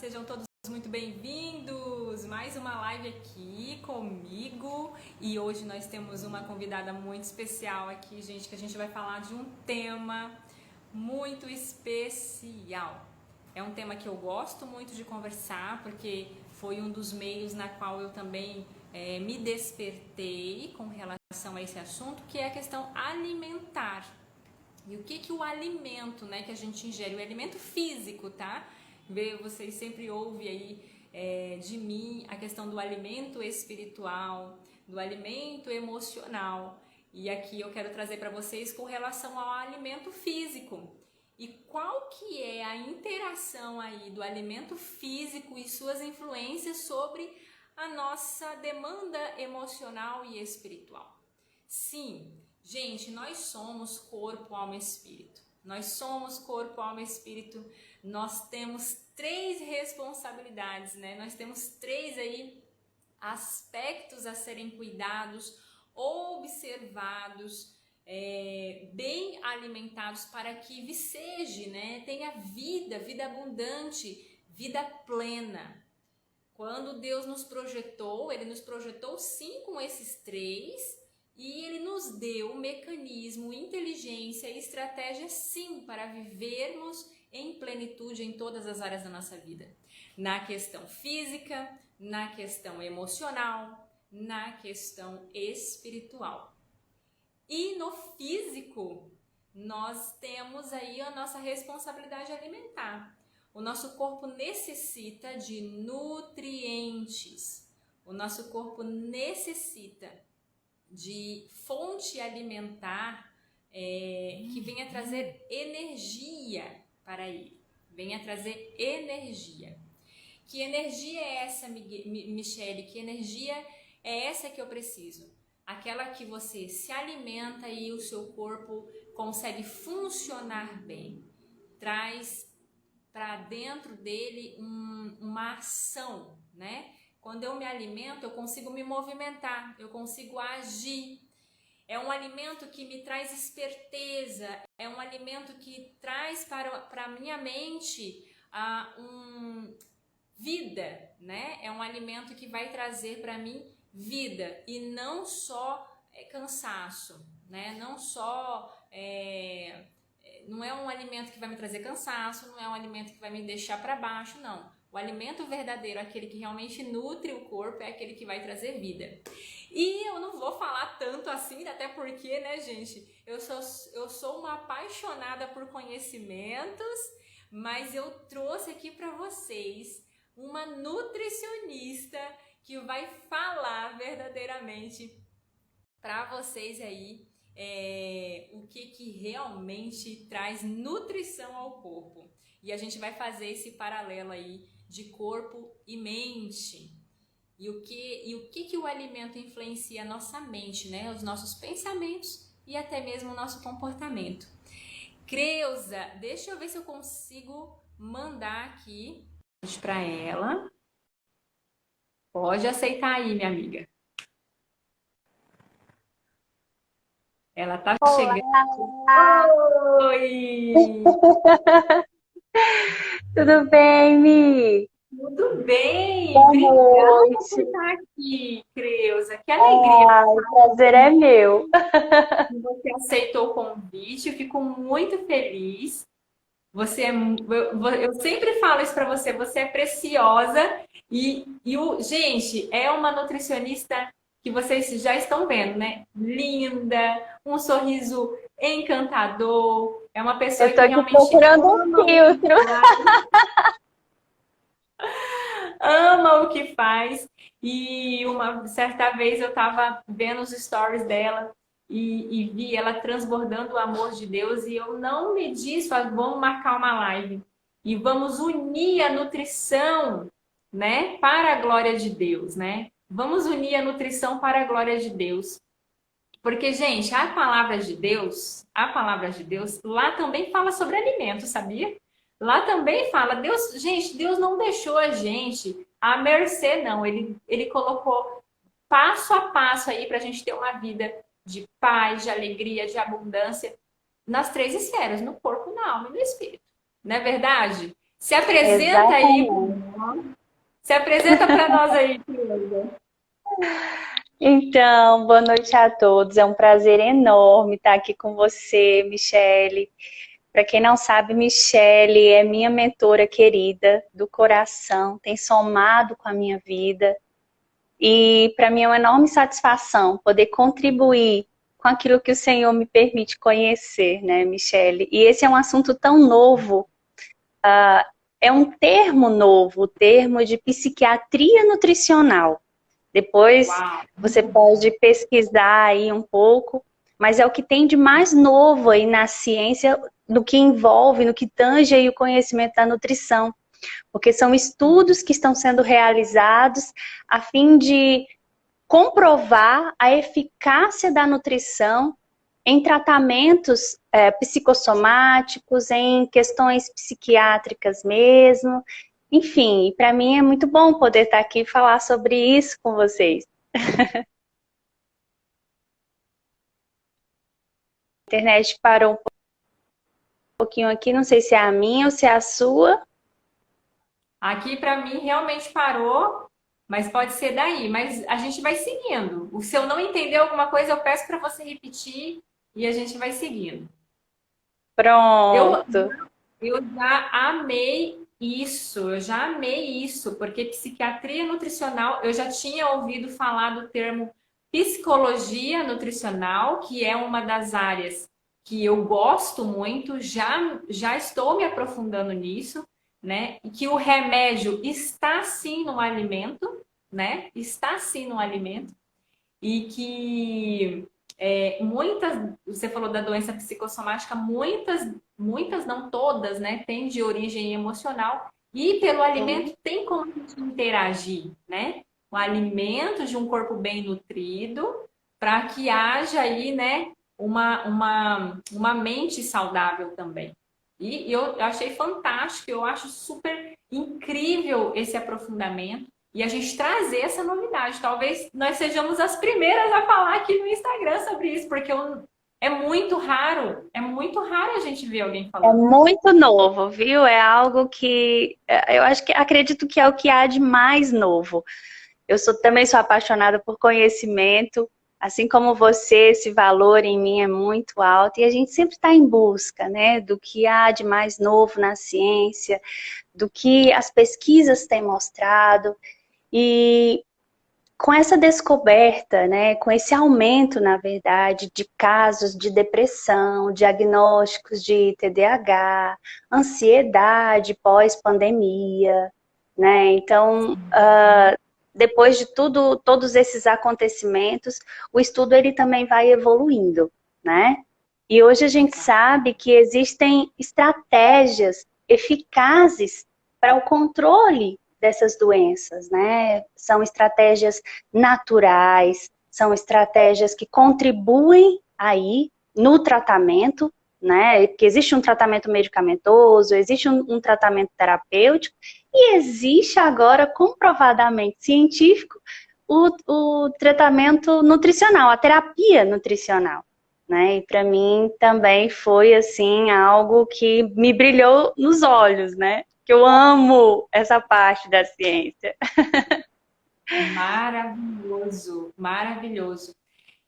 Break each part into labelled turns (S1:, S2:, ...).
S1: Sejam todos muito bem-vindos! Mais uma live aqui comigo e hoje nós temos uma convidada muito especial aqui, gente, que a gente vai falar de um tema muito especial. É um tema que eu gosto muito de conversar porque foi um dos meios na qual eu também me despertei com relação a esse assunto, que é a questão alimentar. E o que o alimento, né, que a gente ingere, o alimento físico, tá? Vocês sempre ouvem aí de mim a questão do alimento espiritual, do alimento emocional. E aqui eu quero trazer para vocês com relação ao alimento físico. E qual que é a interação aí do alimento físico e suas influências sobre a nossa demanda emocional e espiritual? Sim, gente, nós somos corpo, alma e espírito. Nós somos corpo, alma e espírito. Nós temos três responsabilidades, né? Nós temos três aí aspectos a serem cuidados, observados, bem alimentados para que viceje, né? Tenha vida abundante, vida plena. Quando Deus nos projetou, Ele nos projetou sim com esses três. E Ele nos deu mecanismo, inteligência e estratégia sim para vivermos em plenitude em todas as áreas da nossa vida. Na questão física, na questão emocional, na questão espiritual. E no físico, nós temos aí a nossa responsabilidade alimentar. O nosso corpo necessita de nutrientes. O nosso corpo necessita de fonte alimentar que venha trazer energia para ele, venha trazer energia. Que energia é essa, Michele? Que energia é essa que eu preciso? Aquela que você se alimenta e o seu corpo consegue funcionar bem, traz para dentro dele uma ação, né? Quando eu me alimento, eu consigo me movimentar, eu consigo agir. É um alimento que me traz esperteza, é um alimento que traz para a minha mente vida, né? É um alimento que vai trazer para mim vida e não só cansaço, né? Não é um alimento que vai me trazer cansaço, não é um alimento que vai me deixar para baixo, não. O alimento verdadeiro, aquele que realmente nutre o corpo, é aquele que vai trazer vida. E eu não vou falar tanto assim, até porque, né, gente, eu sou uma apaixonada por conhecimentos, mas eu trouxe aqui para vocês uma nutricionista que vai falar verdadeiramente para vocês aí o que realmente traz nutrição ao corpo. E a gente vai fazer esse paralelo aí de corpo e mente. E o que o alimento influencia a nossa mente, né? Os nossos pensamentos e até mesmo o nosso comportamento. Creuza, deixa eu ver se eu consigo mandar aqui para ela. Pode aceitar aí, minha amiga. Ela tá chegando. Oi!
S2: Tudo bem, Mi?
S1: Tudo bem?
S2: Boa
S1: Obrigada por
S2: noite.
S1: estar aqui, Creuza. Que alegria
S2: O prazer é meu.
S1: que você aceitou o convite. Eu fico muito feliz. Eu sempre falo isso para você. Você é preciosa gente, é uma nutricionista que vocês já estão vendo, né? Linda, um sorriso encantador. É uma pessoa
S2: Eu tô
S1: que
S2: aqui
S1: realmente
S2: procurando um
S1: ama
S2: filtro.
S1: ama o que faz. E uma certa vez eu estava vendo os stories dela e vi ela transbordando o amor de Deus e eu não me disse, vamos marcar uma live e vamos unir a nutrição, né, para a glória de Deus, né? Vamos unir a nutrição para a glória de Deus. Porque, gente, a palavra de Deus, lá também fala sobre alimento, sabia? Lá também fala, Deus não deixou a gente à mercê, não. Ele colocou passo a passo aí para a gente ter uma vida de paz, de alegria, de abundância nas três esferas, no corpo, na alma e no espírito. Não é verdade? Se apresenta aí,
S2: Exatamente.
S1: se apresenta para nós aí, Creuza.
S2: Então, boa noite a todos. É um prazer enorme estar aqui com você, Michele. Para quem não sabe, Michele é minha mentora querida do coração, tem somado com a minha vida. E para mim é uma enorme satisfação poder contribuir com aquilo que o Senhor me permite conhecer, né, Michele? E esse é um assunto tão novo, é um termo novo, o termo de psiquiatria nutricional. Depois
S1: Uau!
S2: você pode pesquisar aí um pouco, mas é o que tem de mais novo aí na ciência, no que envolve, no que tange aí o conhecimento da nutrição, porque são estudos que estão sendo realizados a fim de comprovar a eficácia da nutrição em tratamentos psicossomáticos, em questões psiquiátricas mesmo. Enfim, para mim é muito bom poder estar aqui e falar sobre isso com vocês. A internet parou um pouquinho aqui, não sei se é a minha ou se é a sua.
S1: Aqui para mim realmente parou, mas pode ser daí. Mas a gente vai seguindo. Se eu não entender alguma coisa, eu peço para você repetir e a gente vai seguindo. Eu,
S2: Pronto.
S1: eu já amei isso, eu já amei isso, porque psiquiatria nutricional, eu já tinha ouvido falar do termo psicologia nutricional, que é uma das áreas que eu gosto muito, já estou me aprofundando nisso, né? E que o remédio está sim no alimento, né? Está sim no alimento e que muitas, você falou da doença psicossomática, muitas, não todas, né, tem de origem emocional e pelo alimento tem como a gente interagir, né? O alimento de um corpo bem nutrido para que haja aí, né, uma mente saudável também. E eu achei fantástico, eu acho super incrível esse aprofundamento e a gente trazer essa novidade. Talvez nós sejamos as primeiras a falar aqui no Instagram sobre isso, porque é muito raro a gente ver alguém
S2: É
S1: falando.
S2: muito novo, viu? É algo que eu acho que acredito que é o que há de mais novo. Também sou apaixonada por conhecimento, assim como você, esse valor em mim é muito alto e a gente sempre está em busca, né, do que há de mais novo na ciência, do que as pesquisas têm mostrado e com essa descoberta, né, com esse aumento, na verdade, de casos de depressão, diagnósticos de TDAH, ansiedade pós-pandemia, né? Então, depois de todos esses acontecimentos, o estudo ele também vai evoluindo, né? E hoje a gente sabe que existem estratégias eficazes para o controle dessas doenças, né? São estratégias naturais, são estratégias que contribuem aí no tratamento, né? Porque existe um tratamento medicamentoso, existe um tratamento terapêutico e existe agora comprovadamente científico o tratamento nutricional, a terapia nutricional. Né? E para mim também foi assim algo que me brilhou nos olhos, né? Que eu amo essa parte da ciência.
S1: Maravilhoso, maravilhoso.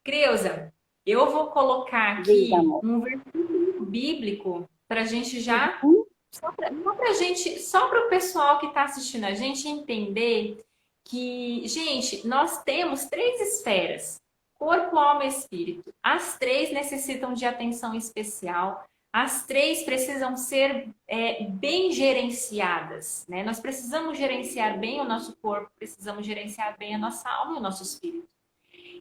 S1: Creuza, eu vou colocar
S2: Diz,
S1: aqui
S2: amor.
S1: um versículo bíblico para a gente já,
S2: Uhum.
S1: só para o pessoal que está assistindo a gente entender que, gente, nós temos três esferas: corpo, alma e espírito. As três necessitam de atenção especial. As três precisam ser bem gerenciadas, né? Nós precisamos gerenciar bem o nosso corpo, precisamos gerenciar bem a nossa alma e o nosso espírito.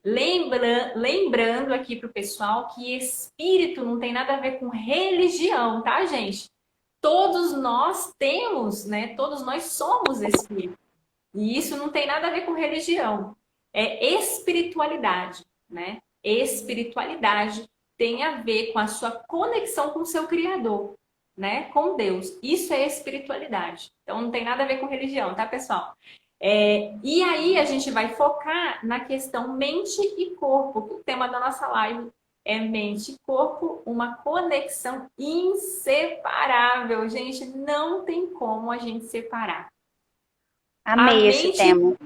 S1: Lembrando aqui para o pessoal que espírito não tem nada a ver com religião, tá, gente? Todos nós temos, né? Todos nós somos espírito. E isso não tem nada a ver com religião. É espiritualidade, né? Espiritualidade tem a ver com a sua conexão com o seu Criador, né? Com Deus. Isso é espiritualidade. Então não tem nada a ver com religião, tá, pessoal? E aí a gente vai focar na questão mente e corpo, que é o tema da nossa live. é mente e corpo, uma conexão inseparável. Gente, não tem como a gente separar. A
S2: Amei esse
S1: mente,
S2: tema.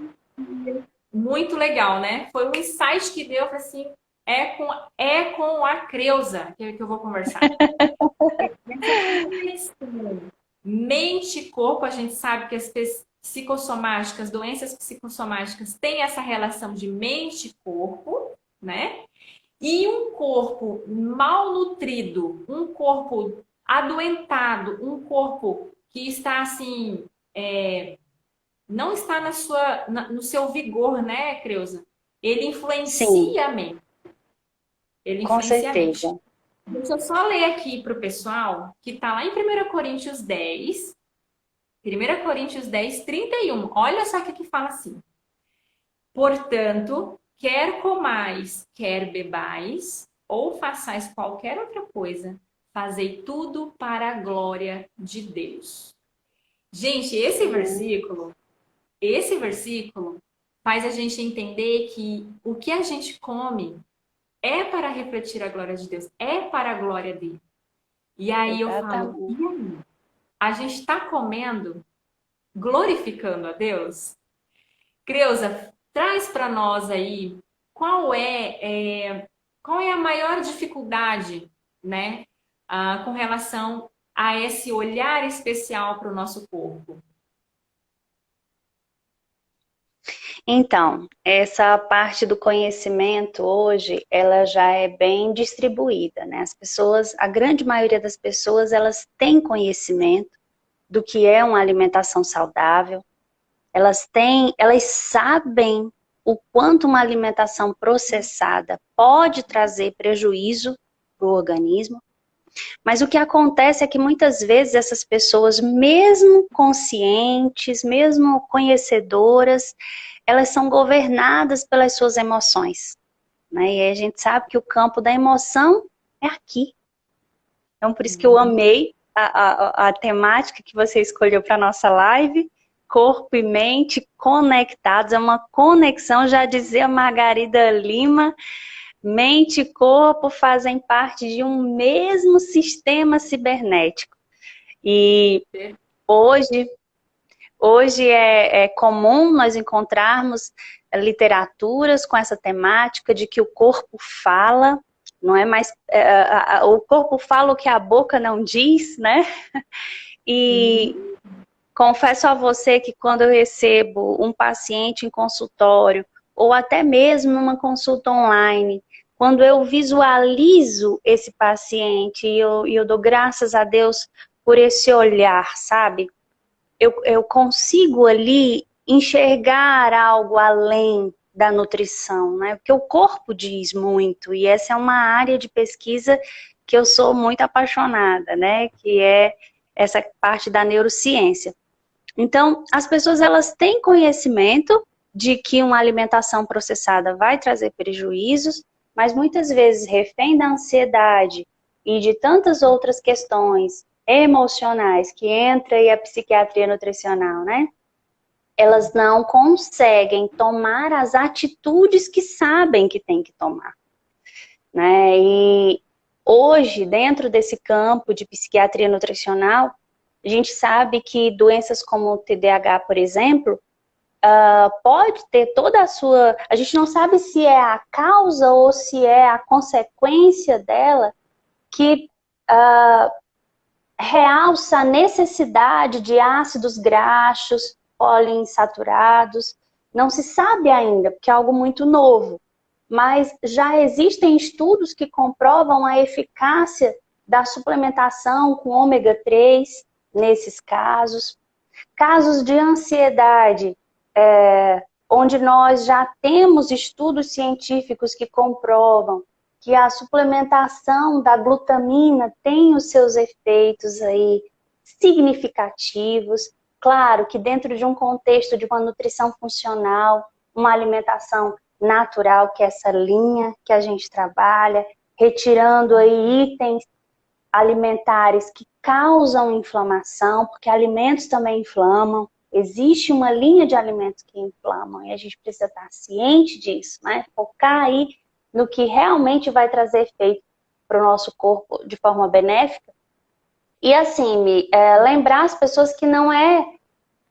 S1: muito legal, né? Foi um insight que deu, falei assim, é com a Creuza que eu vou conversar. Essa conexão mente e corpo, a gente sabe que as psicossomáticas, doenças psicossomáticas têm essa relação de mente e corpo, né? E um corpo mal nutrido, um corpo adoentado, um corpo que está assim, não está no seu vigor, né, Creuza? Ele
S2: Sim,
S1: influencia a mente. Ele
S2: com
S1: influencia a mente.
S2: certeza.
S1: Deixa eu só ler aqui para o pessoal, que está lá em 1 Coríntios 10, 1 Coríntios 10, 31. Olha só o que fala assim. Portanto, quer comais, quer bebais, ou façais qualquer outra coisa, fazei tudo para a glória de Deus. Gente, esse versículo faz a gente entender que o que a gente come é para refletir a glória de Deus, é para a glória dele. E aí eu falo, e
S2: Exatamente.
S1: aí? A gente está comendo, glorificando a Deus? Creuza, traz para nós aí qual qual é a maior dificuldade, né, com relação a esse olhar especial para o nosso corpo.
S2: Então, essa parte do conhecimento hoje, ela já é bem distribuída, né? As pessoas, a grande maioria das pessoas, elas têm conhecimento do que é uma alimentação saudável, elas sabem o quanto uma alimentação processada pode trazer prejuízo para o organismo, mas o que acontece é que muitas vezes essas pessoas, mesmo conscientes, mesmo conhecedoras, elas são governadas pelas suas emoções, né? E a gente sabe que o campo da emoção é aqui. Então, por isso que eu amei a temática que você escolheu para a nossa live, corpo e mente conectados, é uma conexão, já dizia Margarida Lima, mente e corpo fazem parte de um mesmo sistema cibernético. E hoje, hoje é comum nós encontrarmos literaturas com essa temática de que o corpo fala, não é mais o corpo fala o que a boca não diz, né? E confesso a você que quando eu recebo um paciente em consultório ou até mesmo numa consulta online, quando eu visualizo esse paciente e eu dou graças a Deus por esse olhar, sabe? Eu consigo ali enxergar algo além da nutrição, né? Porque o corpo diz muito, e essa é uma área de pesquisa que eu sou muito apaixonada, né? Que é essa parte da neurociência. Então, as pessoas elas têm conhecimento de que uma alimentação processada vai trazer prejuízos, mas muitas vezes refém da ansiedade e de tantas outras questões emocionais que entra aí a psiquiatria nutricional, né? Elas não conseguem tomar as atitudes que sabem que tem que tomar, né? E hoje, dentro desse campo de psiquiatria nutricional, a gente sabe que doenças como o TDAH, por exemplo, pode ter toda a sua... A gente não sabe se é a causa ou se é a consequência dela que realça a necessidade de ácidos graxos, poliinsaturados. Não se sabe ainda, porque é algo muito novo. Mas já existem estudos que comprovam a eficácia da suplementação com ômega 3 nesses casos. Casos de ansiedade, onde nós já temos estudos científicos que comprovam que a suplementação da glutamina tem os seus efeitos aí significativos. Claro que dentro de um contexto de uma nutrição funcional, uma alimentação natural, que é essa linha que a gente trabalha, retirando aí itens alimentares que causam inflamação, porque alimentos também inflamam. Existe uma linha de alimentos que inflamam e a gente precisa estar ciente disso, né? Focar aí no que realmente vai trazer efeito para o nosso corpo de forma benéfica. E assim, lembrar as pessoas que não é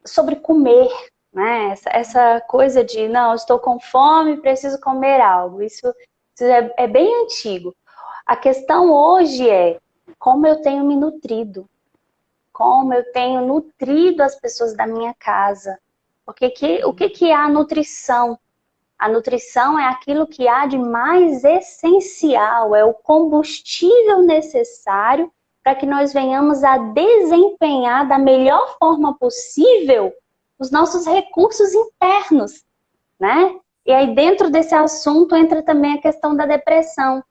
S2: sobre comer, né? Essa coisa de, não, estou com fome, preciso comer algo. Isso é bem antigo. A questão hoje é como eu tenho me nutrido, como eu tenho nutrido as pessoas da minha casa. Porque o que é a nutrição? A nutrição é aquilo que há de mais essencial, é o combustível necessário para que nós venhamos a desempenhar da melhor forma possível os nossos recursos internos, né? E aí dentro desse assunto entra também a questão da depressão.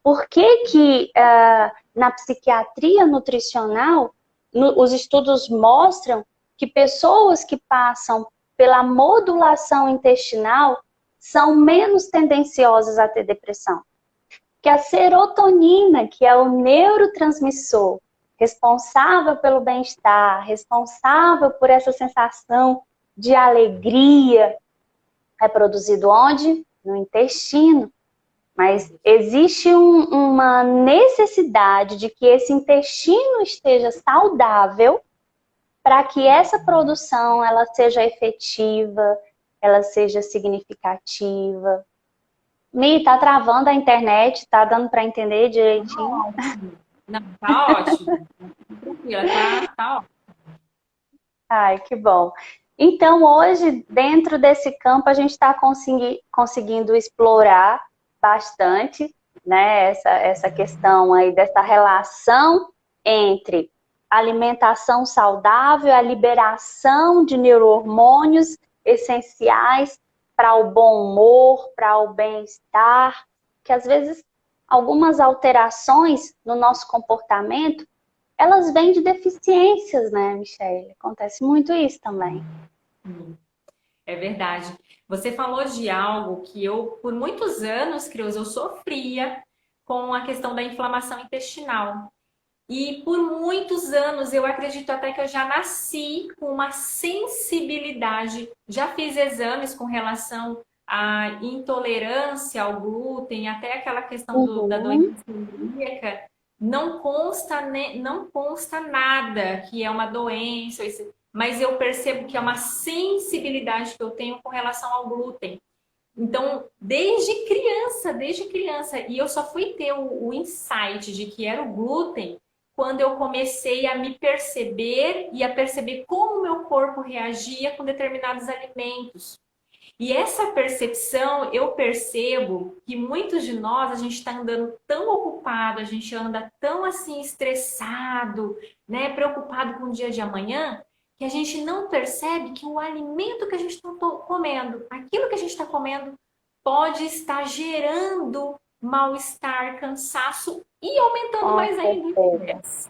S2: Por que na psiquiatria nutricional, os estudos mostram que pessoas que passam pela modulação intestinal são menos tendenciosas a ter depressão? Que a serotonina, que é o neurotransmissor responsável pelo bem-estar, responsável por essa sensação de alegria, é produzido onde? No intestino. Mas existe uma necessidade de que esse intestino esteja saudável para que essa produção ela seja efetiva, ela seja significativa. Mi, tá travando a internet, tá dando para entender direitinho?
S1: Não, tá ótimo. Tranquila, tá ótimo.
S2: Ai, que bom. Então, hoje, dentro desse campo, a gente está conseguindo explorar bastante, né, essa questão aí dessa relação entre alimentação saudável, a liberação de neurohormônios essenciais para o bom humor, para o bem-estar, que às vezes algumas alterações no nosso comportamento, elas vêm de deficiências, né, Michele? Acontece muito isso também.
S1: É verdade. Você falou de algo que eu, por muitos anos, Creus, eu sofria com a questão da inflamação intestinal. E por muitos anos, eu acredito até que eu já nasci com uma sensibilidade. Já fiz exames com relação à intolerância ao glúten, até aquela questão da doença celíaca. Não consta nada que é uma doença, mas eu percebo que é uma sensibilidade que eu tenho com relação ao glúten. Então, desde criança, e eu só fui ter o insight de que era o glúten quando eu comecei a me perceber e a perceber como o meu corpo reagia com determinados alimentos. E essa percepção, eu percebo que muitos de nós, a gente está andando tão ocupado, a gente anda tão assim estressado, né, preocupado com o dia de amanhã, que a gente não percebe que o alimento que a gente está comendo, aquilo que a gente está comendo, pode estar gerando mal-estar, cansaço e aumentando mais ainda o estresse.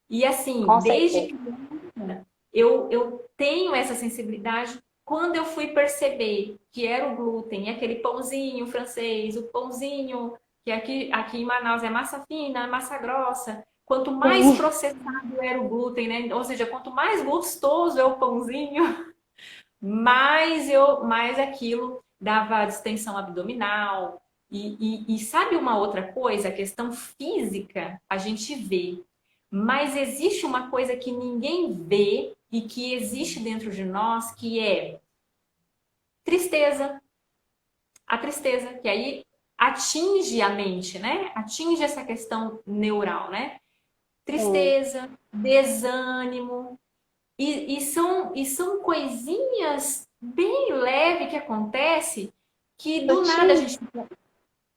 S1: E assim, desde criança, eu tenho essa sensibilidade. Quando eu fui perceber que era o glúten, aquele pãozinho francês, o pãozinho que aqui em Manaus é massa fina, massa grossa, quanto mais processado era o glúten, né? Ou seja, quanto mais gostoso é o pãozinho, mais aquilo dava distensão abdominal. E sabe uma outra coisa? A questão física a gente vê, mas existe uma coisa que ninguém vê e que existe dentro de nós, que é tristeza. A tristeza, que aí atinge a mente, né? Atinge essa questão neural, né? Tristeza, desânimo. E são coisinhas bem leves que acontece que do nada a gente fica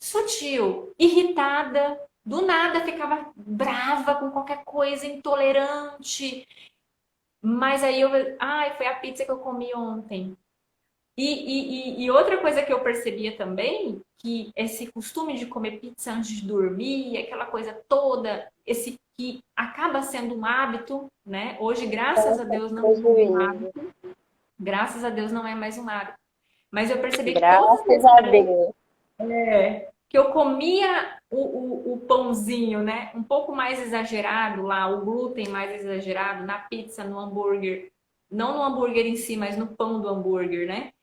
S1: sutil, irritada, do nada ficava brava com qualquer coisa, intolerante. Mas aí foi a pizza que eu comi ontem. E outra coisa que eu percebia também, que esse costume de comer pizza antes de dormir, aquela coisa toda, esse que acaba sendo um hábito, né? Hoje, graças a Deus, não é mais um hábito. Graças a Deus não é mais um hábito. Mas eu percebi que
S2: graças a Deus.
S1: Que eu comia o pãozinho, né? Um pouco mais exagerado lá, o glúten mais exagerado na pizza, no hambúrguer. Não no hambúrguer em si, mas no pão do hambúrguer, né?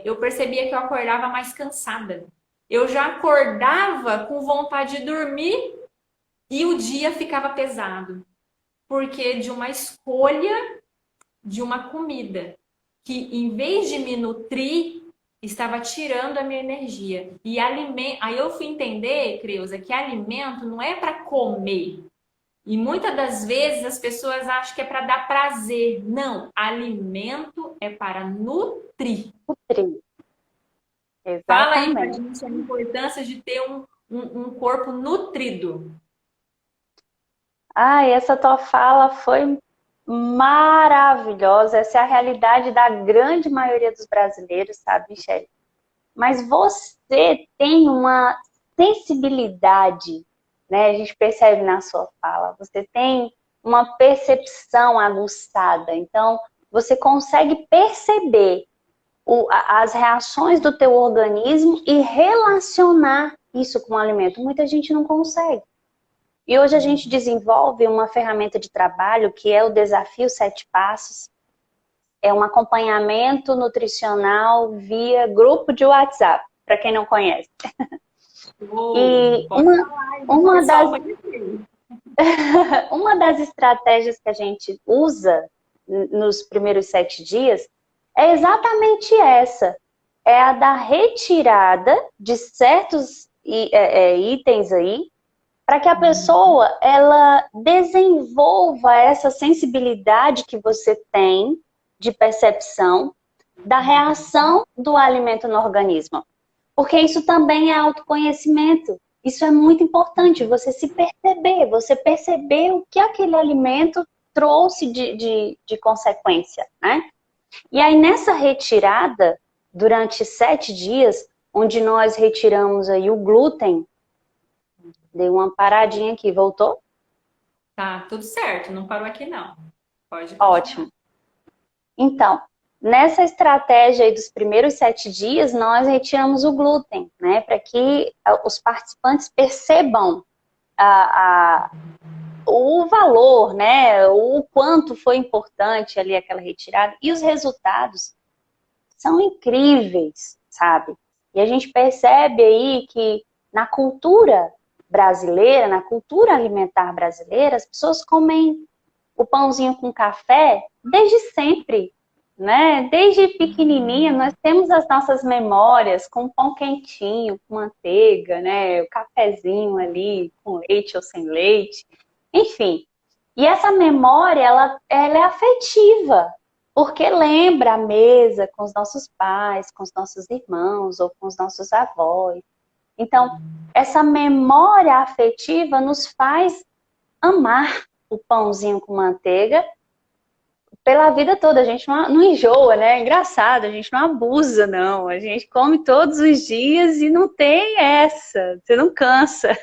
S1: Eu percebia que eu acordava mais cansada. eu já acordava com vontade de dormir e o dia ficava pesado. Porque de uma escolha de uma comida que, em vez de me nutrir, estava tirando a minha energia. E alimento, aí eu fui entender, Creuza, que alimento não é para comer. E muitas das vezes as pessoas acham que é para dar prazer. Não, alimento é para nutrir.
S2: Nutrir.
S1: Fala aí para a
S2: Exatamente.
S1: gente a importância de ter um corpo nutrido.
S2: Ah, essa tua fala foi maravilhosa. Essa é a realidade da grande maioria dos brasileiros, sabe, Michele? Mas você tem uma sensibilidade, né? A gente percebe na sua fala. Você tem uma percepção aguçada. Então, você consegue perceber as reações do teu organismo e relacionar isso com o alimento. Muita gente não consegue. E hoje a gente desenvolve uma ferramenta de trabalho que é o Desafio 7 Passos. É um acompanhamento nutricional via grupo de WhatsApp, para quem não conhece. E
S1: Pode falar aí,
S2: uma
S1: pessoal
S2: das,
S1: conhecer.
S2: uma das estratégias que a gente usa nos primeiros 7 dias é exatamente essa. É a da retirada de certos itens aí, para que a pessoa ela desenvolva essa sensibilidade que você tem de percepção da reação do alimento no organismo. Porque isso também é autoconhecimento. Isso é muito importante, você se perceber, você perceber o que aquele alimento trouxe de consequência, né? E aí nessa retirada, durante 7 dias, onde nós retiramos aí o glúten, dei uma paradinha aqui, voltou?
S1: Tá, tudo certo, não parou aqui não. Pode continuar.
S2: Ótimo. Então, nessa estratégia aí dos primeiros 7 dias, nós retiramos o glúten, né? Para que os participantes percebam o valor, né? O quanto foi importante ali aquela retirada. E os resultados são incríveis, sabe? E a gente percebe aí que na cultura brasileira, na cultura alimentar brasileira, as pessoas comem o pãozinho com café desde sempre, né? Desde pequenininha, nós temos as nossas memórias com pão quentinho, com manteiga, né? O cafezinho ali, com leite ou sem leite, enfim. E essa memória, ela é afetiva, porque lembra a mesa com os nossos pais, com os nossos irmãos ou com os nossos avós. Então, essa memória afetiva nos faz amar o pãozinho com manteiga pela vida toda. A gente não enjoa, né? É engraçado, a gente não abusa, não. A gente come todos os dias e não tem essa. Você não cansa.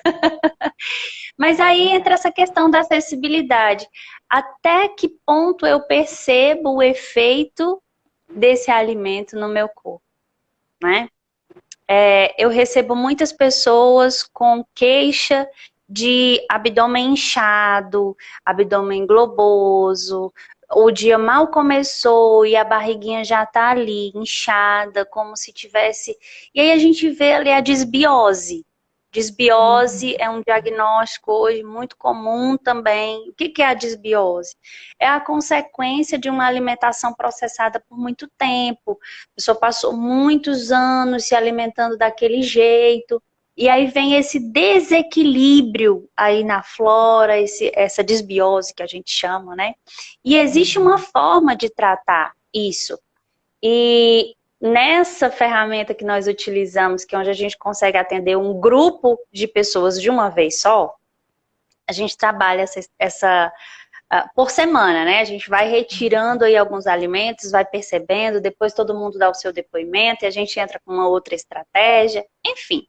S2: Mas aí entra essa questão da acessibilidade. Até que ponto eu percebo o efeito desse alimento no meu corpo, né? Eu recebo muitas pessoas com queixa de abdômen inchado, abdômen globoso, o dia mal começou e a barriguinha já tá ali, inchada, como se tivesse... E aí a gente vê ali a disbiose. Disbiose é um diagnóstico hoje muito comum também. O que é a disbiose? É a consequência de uma alimentação processada por muito tempo. A pessoa passou muitos anos se alimentando daquele jeito. E aí vem esse desequilíbrio aí na flora, essa disbiose que a gente chama, né? E existe uma forma de tratar isso. E nessa ferramenta que nós utilizamos, que é onde a gente consegue atender um grupo de pessoas de uma vez só, a gente trabalha por semana, né? A gente vai retirando aí alguns alimentos, vai percebendo, depois todo mundo dá o seu depoimento e a gente entra com uma outra estratégia, enfim.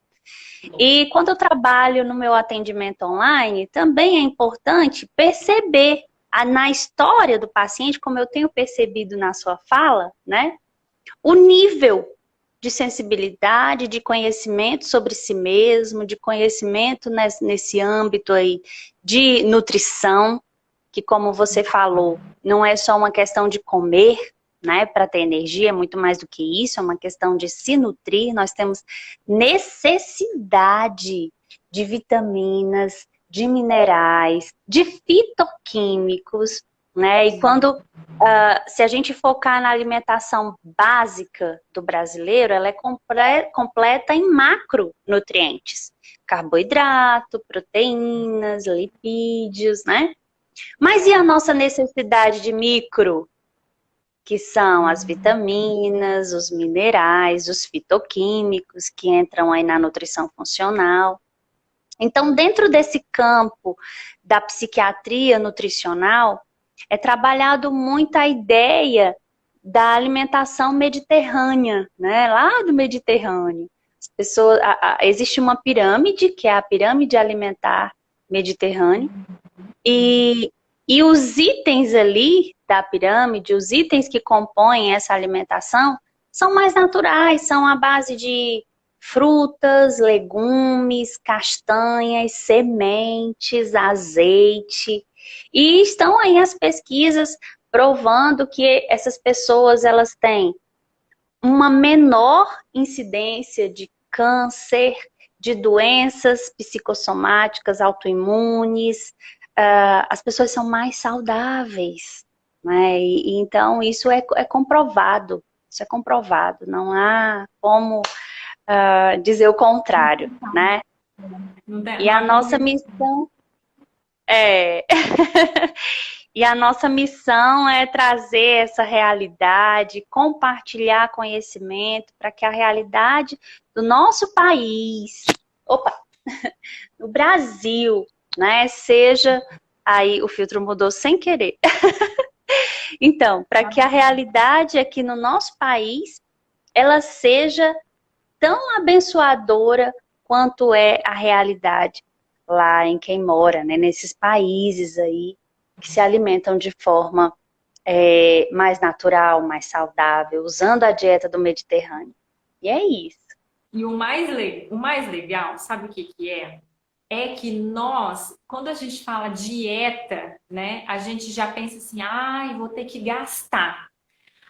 S2: E quando eu trabalho no meu atendimento online, também é importante perceber na história do paciente, como eu tenho percebido na sua fala, né? O nível de sensibilidade, de conhecimento sobre si mesmo, de conhecimento nesse âmbito aí de nutrição, que como você falou, não é só uma questão de comer, né, para ter energia, é muito mais do que isso, é uma questão de se nutrir, nós temos necessidade de vitaminas, de minerais, de fitoquímicos, né, e quando, se a gente focar na alimentação básica do brasileiro, ela é completa em macronutrientes, carboidrato, proteínas, lipídios, né, mas e a nossa necessidade de micro? Que são as vitaminas, os minerais, os fitoquímicos que entram aí na nutrição funcional. Então, dentro desse campo da psiquiatria nutricional, é trabalhado muito a ideia da alimentação mediterrânea, né? Lá do Mediterrâneo. As pessoas, existe uma pirâmide, que é a pirâmide alimentar mediterrânea, e os itens ali da pirâmide, os itens que compõem essa alimentação, são mais naturais, são à base de frutas, legumes, castanhas, sementes, azeite. E estão aí as pesquisas provando que essas pessoas, elas têm uma menor incidência de câncer, de doenças psicossomáticas, autoimunes, as pessoas são mais saudáveis, né? E então isso é comprovado, isso é comprovado, não há como dizer o contrário, né? E a nossa missão é e a nossa missão é trazer essa realidade, compartilhar conhecimento para que a realidade do nosso país, no Brasil, né, seja, aí o filtro mudou sem querer. Então, para que a realidade aqui no nosso país, ela seja tão abençoadora quanto é a realidade lá em quem mora, né, nesses países aí que se alimentam de forma mais natural, mais saudável, usando a dieta do Mediterrâneo. E é isso.
S1: E o mais legal, sabe o que que é? É que nós, quando a gente fala dieta, né, a gente já pensa assim, ai, vou ter que gastar.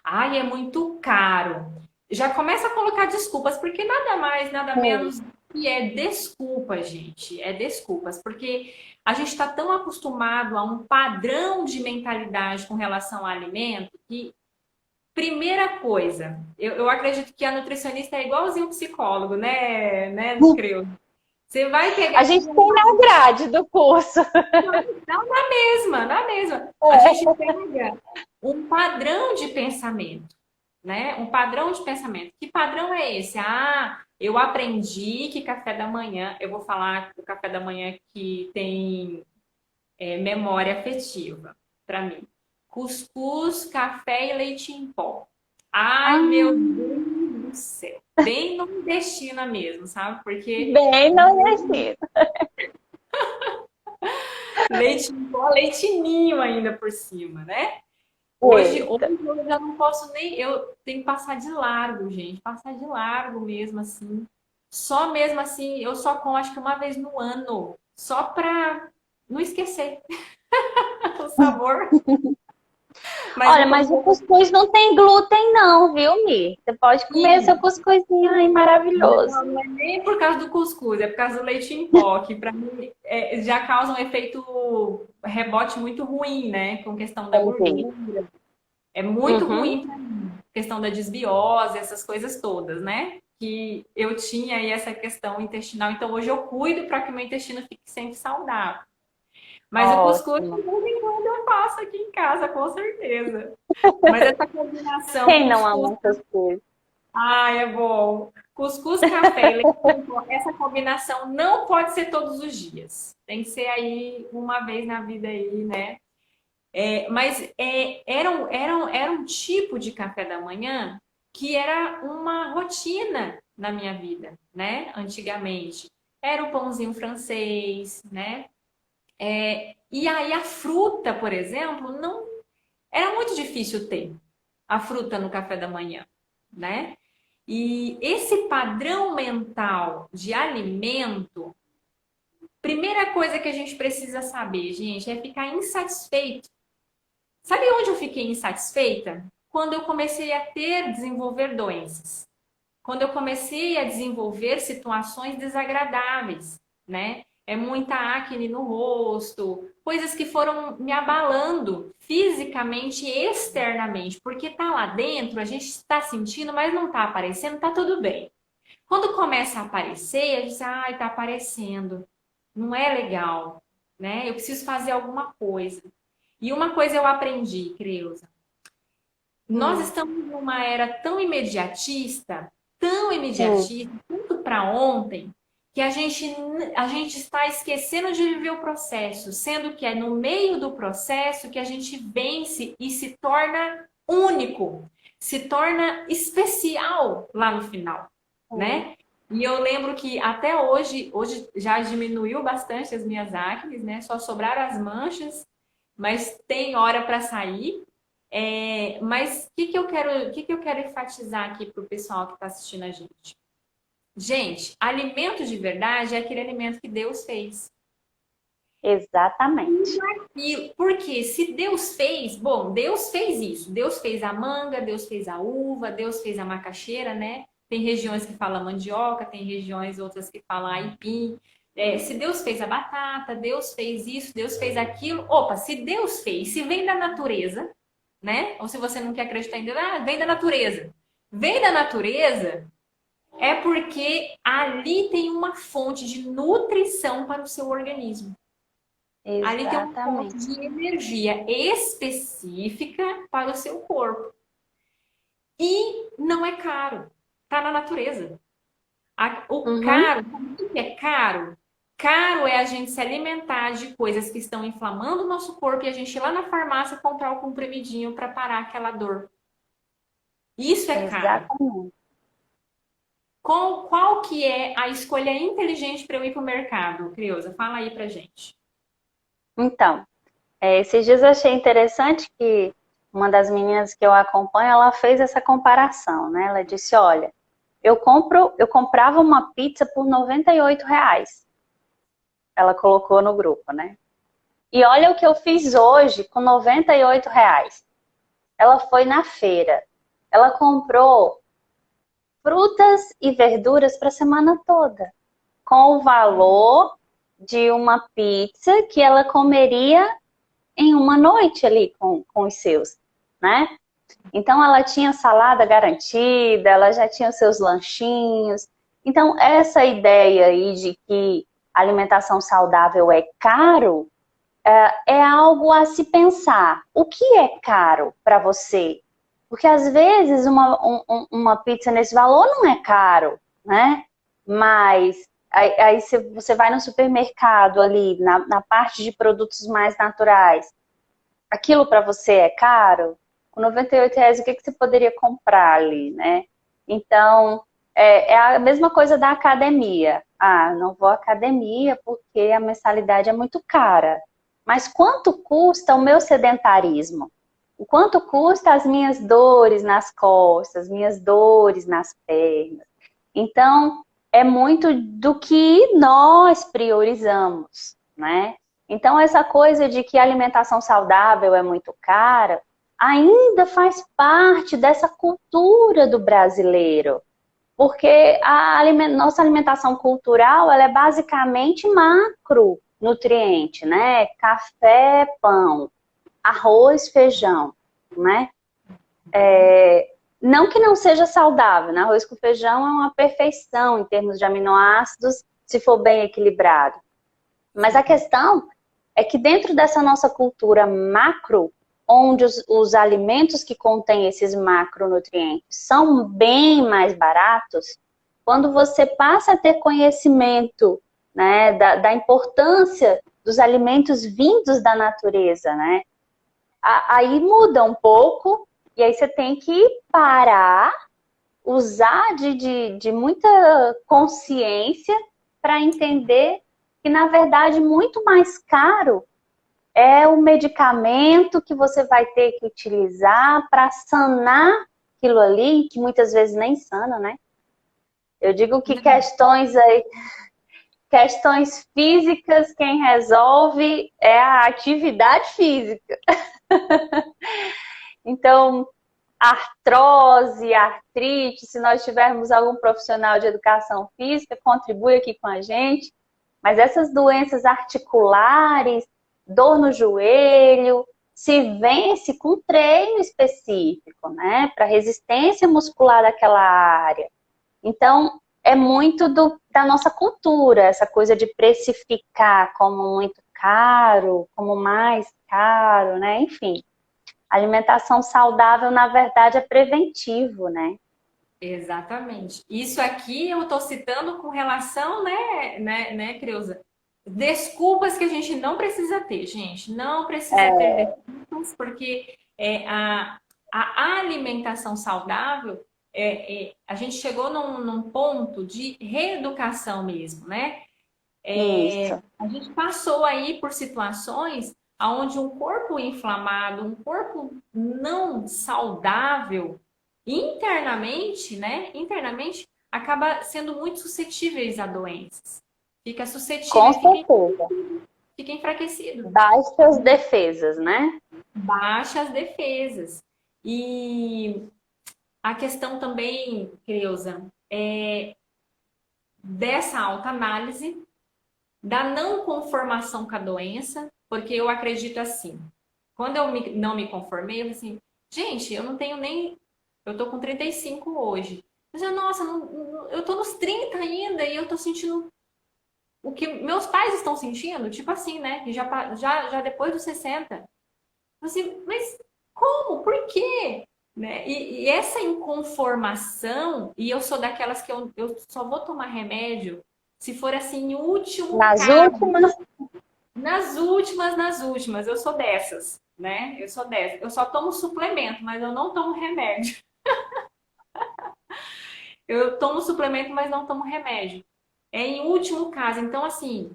S1: Ai, é muito caro. Já começa a colocar desculpas, porque nada mais, nada menos que é desculpa, gente. É desculpas, porque a gente está tão acostumado a um padrão de mentalidade com relação ao alimento que, primeira coisa, eu acredito que a nutricionista é igualzinho o psicólogo, né, Creu? Você vai pegar.
S2: A gente tem na grade do curso.
S1: Não, na mesma. A gente pega um padrão de pensamento, né? Um padrão de pensamento. Que padrão é esse? Ah, eu aprendi que café da manhã, eu vou falar do café da manhã que tem memória afetiva para mim. Cuscuz, café e leite em pó. Ai, meu Deus do céu. Bem nordestina mesmo, sabe? Porque
S2: bem nordestina.
S1: leite em pó, leite ninho ainda por cima, né? Hoje eu já não posso nem. Eu tenho que passar de largo, gente. Passar de largo mesmo, assim. Só mesmo assim, eu só como acho que uma vez no ano. Só pra não esquecer o sabor.
S2: Mas o cuscuz não tem glúten não, viu, Mi? Você pode comer seu cuscuzinho aí maravilhoso.
S1: Não é nem por causa do cuscuz, é por causa do leite em pó, que pra mim já causa um efeito rebote muito ruim, né? Com questão da gordura. É muito ruim pra mim. Questão da desbiose, essas coisas todas, né? Que eu tinha aí essa questão intestinal. Então hoje eu cuido para que o meu intestino fique sempre saudável. Mas o cuscuz, de vez em quando eu faço aqui em casa, com certeza. Mas essa combinação.
S2: Quem não ama cuscuz?
S1: É bom. Cuscuz, café e leite em pó, essa combinação não pode ser todos os dias. Tem que ser aí uma vez na vida aí, né? Mas era um tipo de café da manhã que era uma rotina na minha vida, né? Antigamente. Era o pãozinho francês, né? E aí a fruta, por exemplo, não era muito difícil ter a fruta no café da manhã, né? E esse padrão mental de alimento, primeira coisa que a gente precisa saber, gente, é ficar insatisfeito. Sabe onde eu fiquei insatisfeita? quando eu comecei a desenvolver doenças. Quando eu comecei a desenvolver situações desagradáveis, né? É muita acne no rosto, coisas que foram me abalando fisicamente e externamente, porque tá lá dentro, a gente está sentindo, mas não tá aparecendo, tá tudo bem. Quando começa a aparecer, a gente diz, ai, tá aparecendo, não é legal, né? Eu preciso fazer alguma coisa. E uma coisa eu aprendi, Creuza, nós
S2: Hum,
S1: estamos numa era tão
S2: sim,
S1: imediatista, tanto para ontem, que a gente está esquecendo de viver o processo, sendo que é no meio do processo que a gente vence e se torna único, se torna especial lá no final,
S2: sim.
S1: né? E eu lembro que até hoje já diminuiu bastante as minhas acnes, né? Só sobraram as manchas, mas tem hora para sair. Mas o que eu quero enfatizar aqui para o pessoal que está assistindo a gente? Gente, alimento de verdade é aquele alimento que Deus fez.
S2: Exatamente.
S1: E porque se Deus fez, bom, Deus fez isso. Deus fez a manga, Deus fez a uva, Deus fez a macaxeira, né? Tem regiões que falam mandioca, tem regiões outras que falam aipim. Se Deus fez a batata, Deus fez isso, Deus fez aquilo. Opa, se Deus fez, se vem da natureza, né? Ou se você não quer acreditar em Deus, vem da natureza. Vem da natureza é porque ali tem uma fonte de nutrição para o seu organismo. Ali tem uma fonte
S2: Exatamente.
S1: de energia específica para o seu corpo. E não é caro. Está na natureza. O
S2: Uhum.
S1: caro, o que é caro? Caro é a gente se alimentar de coisas que estão inflamando o nosso corpo e a gente ir lá na farmácia comprar o comprimidinho para parar aquela dor. Isso é caro.
S2: Exatamente.
S1: Qual que é a escolha inteligente para eu ir para o mercado, Creuza? Fala aí pra gente.
S2: Então, esses dias eu achei interessante que uma das meninas que eu acompanho, ela fez essa comparação, né? Ela disse, olha, eu comprava uma pizza por R$ 98. Ela colocou no grupo, né? E olha o que eu fiz hoje com R$ 98. Ela foi na feira. Ela comprou frutas e verduras para a semana toda, com o valor de uma pizza que ela comeria em uma noite ali com os seus, né? Então ela tinha salada garantida, ela já tinha os seus lanchinhos. Então essa ideia aí de que alimentação saudável é caro é algo a se pensar. O que é caro para você? Porque às vezes uma pizza nesse valor não é caro, né? Mas aí você vai no supermercado ali, na parte de produtos mais naturais. Aquilo para você é caro? Com R$ 98, o que você poderia comprar ali, né? Então, é a mesma coisa da academia. Ah, não vou à academia porque a mensalidade é muito cara. Mas quanto custa o meu sedentarismo? O quanto custa as minhas dores nas costas, minhas dores nas pernas? Então, é muito do que nós priorizamos, né? Então, essa coisa de que a alimentação saudável é muito cara, ainda faz parte dessa cultura do brasileiro. Porque nossa alimentação cultural, ela é basicamente macronutriente, né? Café, pão, arroz, feijão, né? Não que não seja saudável, né? Arroz com feijão é uma perfeição em termos de aminoácidos, se for bem equilibrado. Mas a questão é que dentro dessa nossa cultura macro, onde os alimentos que contêm esses macronutrientes são bem mais baratos, quando você passa a ter conhecimento, né, da importância dos alimentos vindos da natureza, né, aí muda um pouco, e aí você tem que parar, usar de muita consciência para entender que, na verdade, muito mais caro é o medicamento que você vai ter que utilizar para sanar aquilo ali, que muitas vezes nem sana, né? Eu digo que questões físicas, quem resolve é a atividade física. Então, artrose, artrite, se nós tivermos algum profissional de educação física, contribui aqui com a gente. Mas essas doenças articulares, dor no joelho, se vence com treino específico, né? Para resistência muscular daquela área. Então, é muito da nossa cultura, essa coisa de precificar como muito caro, como mais caro, né? Enfim, alimentação saudável, na verdade, é preventivo, né?
S1: Exatamente. Isso aqui eu estou citando com relação, Creuza? Desculpas que a gente não precisa ter, gente. Não precisa ter desculpas, porque a alimentação saudável, a gente chegou num ponto de reeducação mesmo, né?
S2: Isso.
S1: A gente passou aí por situações onde um corpo inflamado, um corpo não saudável, internamente, né? Internamente, acaba sendo muito suscetíveis a doenças. Fica suscetível,
S2: Com certeza.
S1: fica enfraquecido.
S2: Baixas defesas, né?
S1: Baixas defesas. E a questão também, Creuza, dessa autoanálise, da não conformação com a doença, porque eu acredito assim, quando eu não me conformei, eu falei assim, gente, eu não tenho nem, eu tô com 35 hoje, mas nossa, eu tô nos 30 ainda e eu tô sentindo o que meus pais estão sentindo, tipo assim, né, que já depois dos 60, assim, mas como? Por quê? Né? E essa inconformação, e eu sou daquelas que eu só vou tomar remédio se for assim, último
S2: Nas
S1: caso.
S2: últimas.
S1: Nas últimas, eu sou dessas, né? Eu sou dessas. Eu só tomo suplemento, mas eu não tomo remédio. Eu tomo suplemento, mas não tomo remédio. É em último caso. Então, assim,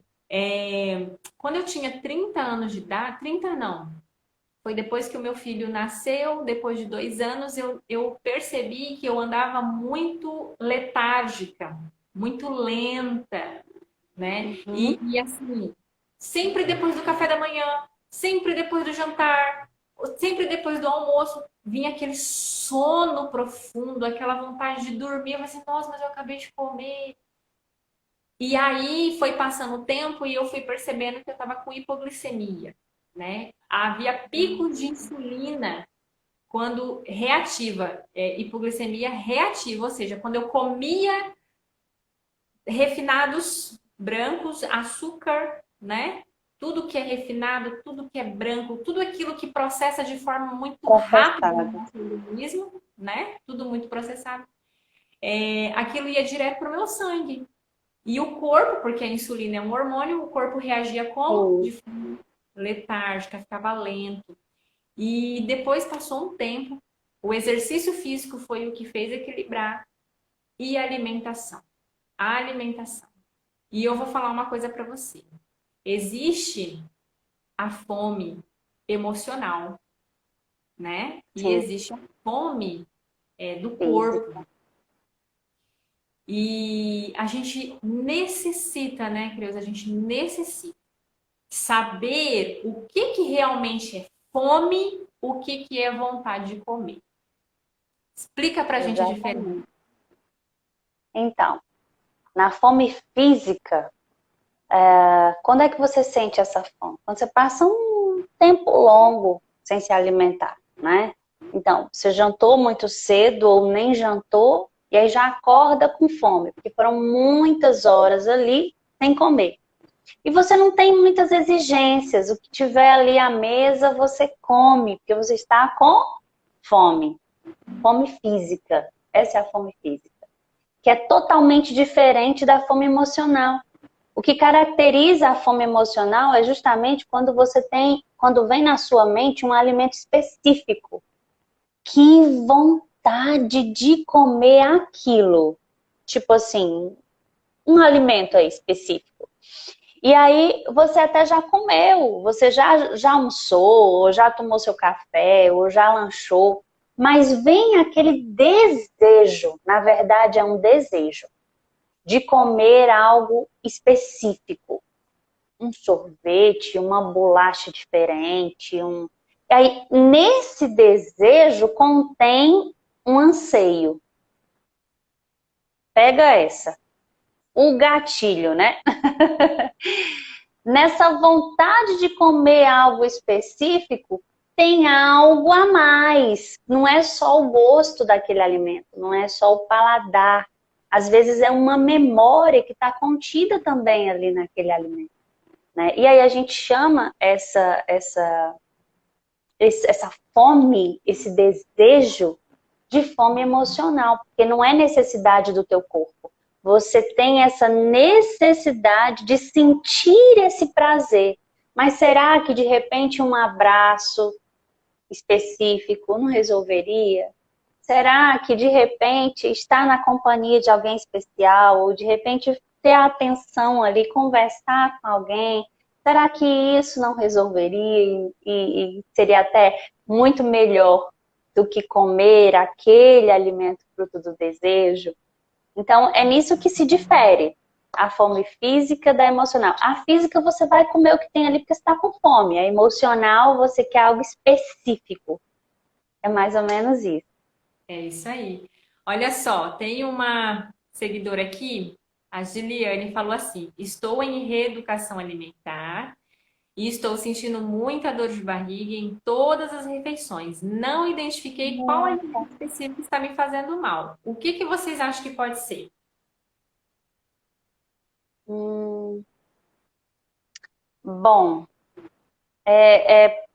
S1: quando eu tinha 30 anos de idade, 30 não, foi depois que o meu filho nasceu, depois de 2 anos, eu percebi que eu andava muito letárgica, muito lenta, né?
S2: Uhum.
S1: E assim, sempre depois do café da manhã, sempre depois do jantar, sempre depois do almoço, vinha aquele sono profundo, aquela vontade de dormir. Eu falei assim, nossa, mas eu acabei de comer. E aí foi passando o tempo e eu fui percebendo que eu estava com hipoglicemia, né? Havia picos de insulina quando reativa, hipoglicemia reativa, ou seja, quando eu comia refinados brancos, açúcar, né? Tudo que é refinado, tudo que é branco, tudo aquilo que processa de forma muito rápida no nosso organismo, né? Tudo muito processado. Aquilo ia direto para o meu sangue. E o corpo, porque a insulina é um hormônio, o corpo reagia como? De forma letárgica, ficava lento. E depois passou um tempo, o exercício físico foi o que fez equilibrar e a alimentação. A alimentação. E eu vou falar uma coisa para você. Existe a fome emocional, né? E
S2: Sim.
S1: existe a fome do
S2: Física.
S1: corpo. E a gente necessita, né, Creuza? A gente necessita saber o que realmente é fome, o que é vontade de comer. Explica pra gente a diferença.
S2: Exatamente. Então, na fome física, quando é que você sente essa fome? Quando você passa um tempo longo sem se alimentar, né? Então, você jantou muito cedo ou nem jantou, e aí já acorda com fome, porque foram muitas horas ali sem comer. E você não tem muitas exigências, o que tiver ali à mesa você come, porque você está com fome. Fome física, essa é a fome física, que é totalmente diferente da fome emocional. O que caracteriza a fome emocional é justamente quando vem na sua mente um alimento específico. Que vontade de comer aquilo. Tipo assim, um alimento aí específico. E aí você até já comeu, você já almoçou, ou já tomou seu café, ou já lanchou, mas vem aquele desejo, na verdade é um desejo, de comer algo específico. Um sorvete, uma bolacha diferente, Aí, nesse desejo contém um anseio. Pega essa. O gatilho, né? Nessa vontade de comer algo específico, tem algo a mais. Não é só o gosto daquele alimento, não é só o paladar. Às vezes é uma memória que está contida também ali naquele alimento, né? E aí a gente chama essa fome, esse desejo de fome emocional, porque não é necessidade do teu corpo. Você tem essa necessidade de sentir esse prazer. Mas será que de repente um abraço específico não resolveria? Será que de repente estar na companhia de alguém especial, ou de repente ter a atenção ali, conversar com alguém, será que isso não resolveria e seria até muito melhor do que comer aquele alimento fruto do desejo? Então, é nisso que se difere a fome física da emocional. A física você vai comer o que tem ali porque você está com fome. A emocional você quer algo específico. É mais ou menos isso.
S1: É isso aí. Olha só, tem uma seguidora aqui, a Giliane, falou assim: estou em reeducação alimentar e estou sentindo muita dor de barriga em todas as refeições. Não identifiquei qual alimento específico está me fazendo mal. O que que vocês acham que pode ser?
S2: Hum, bom,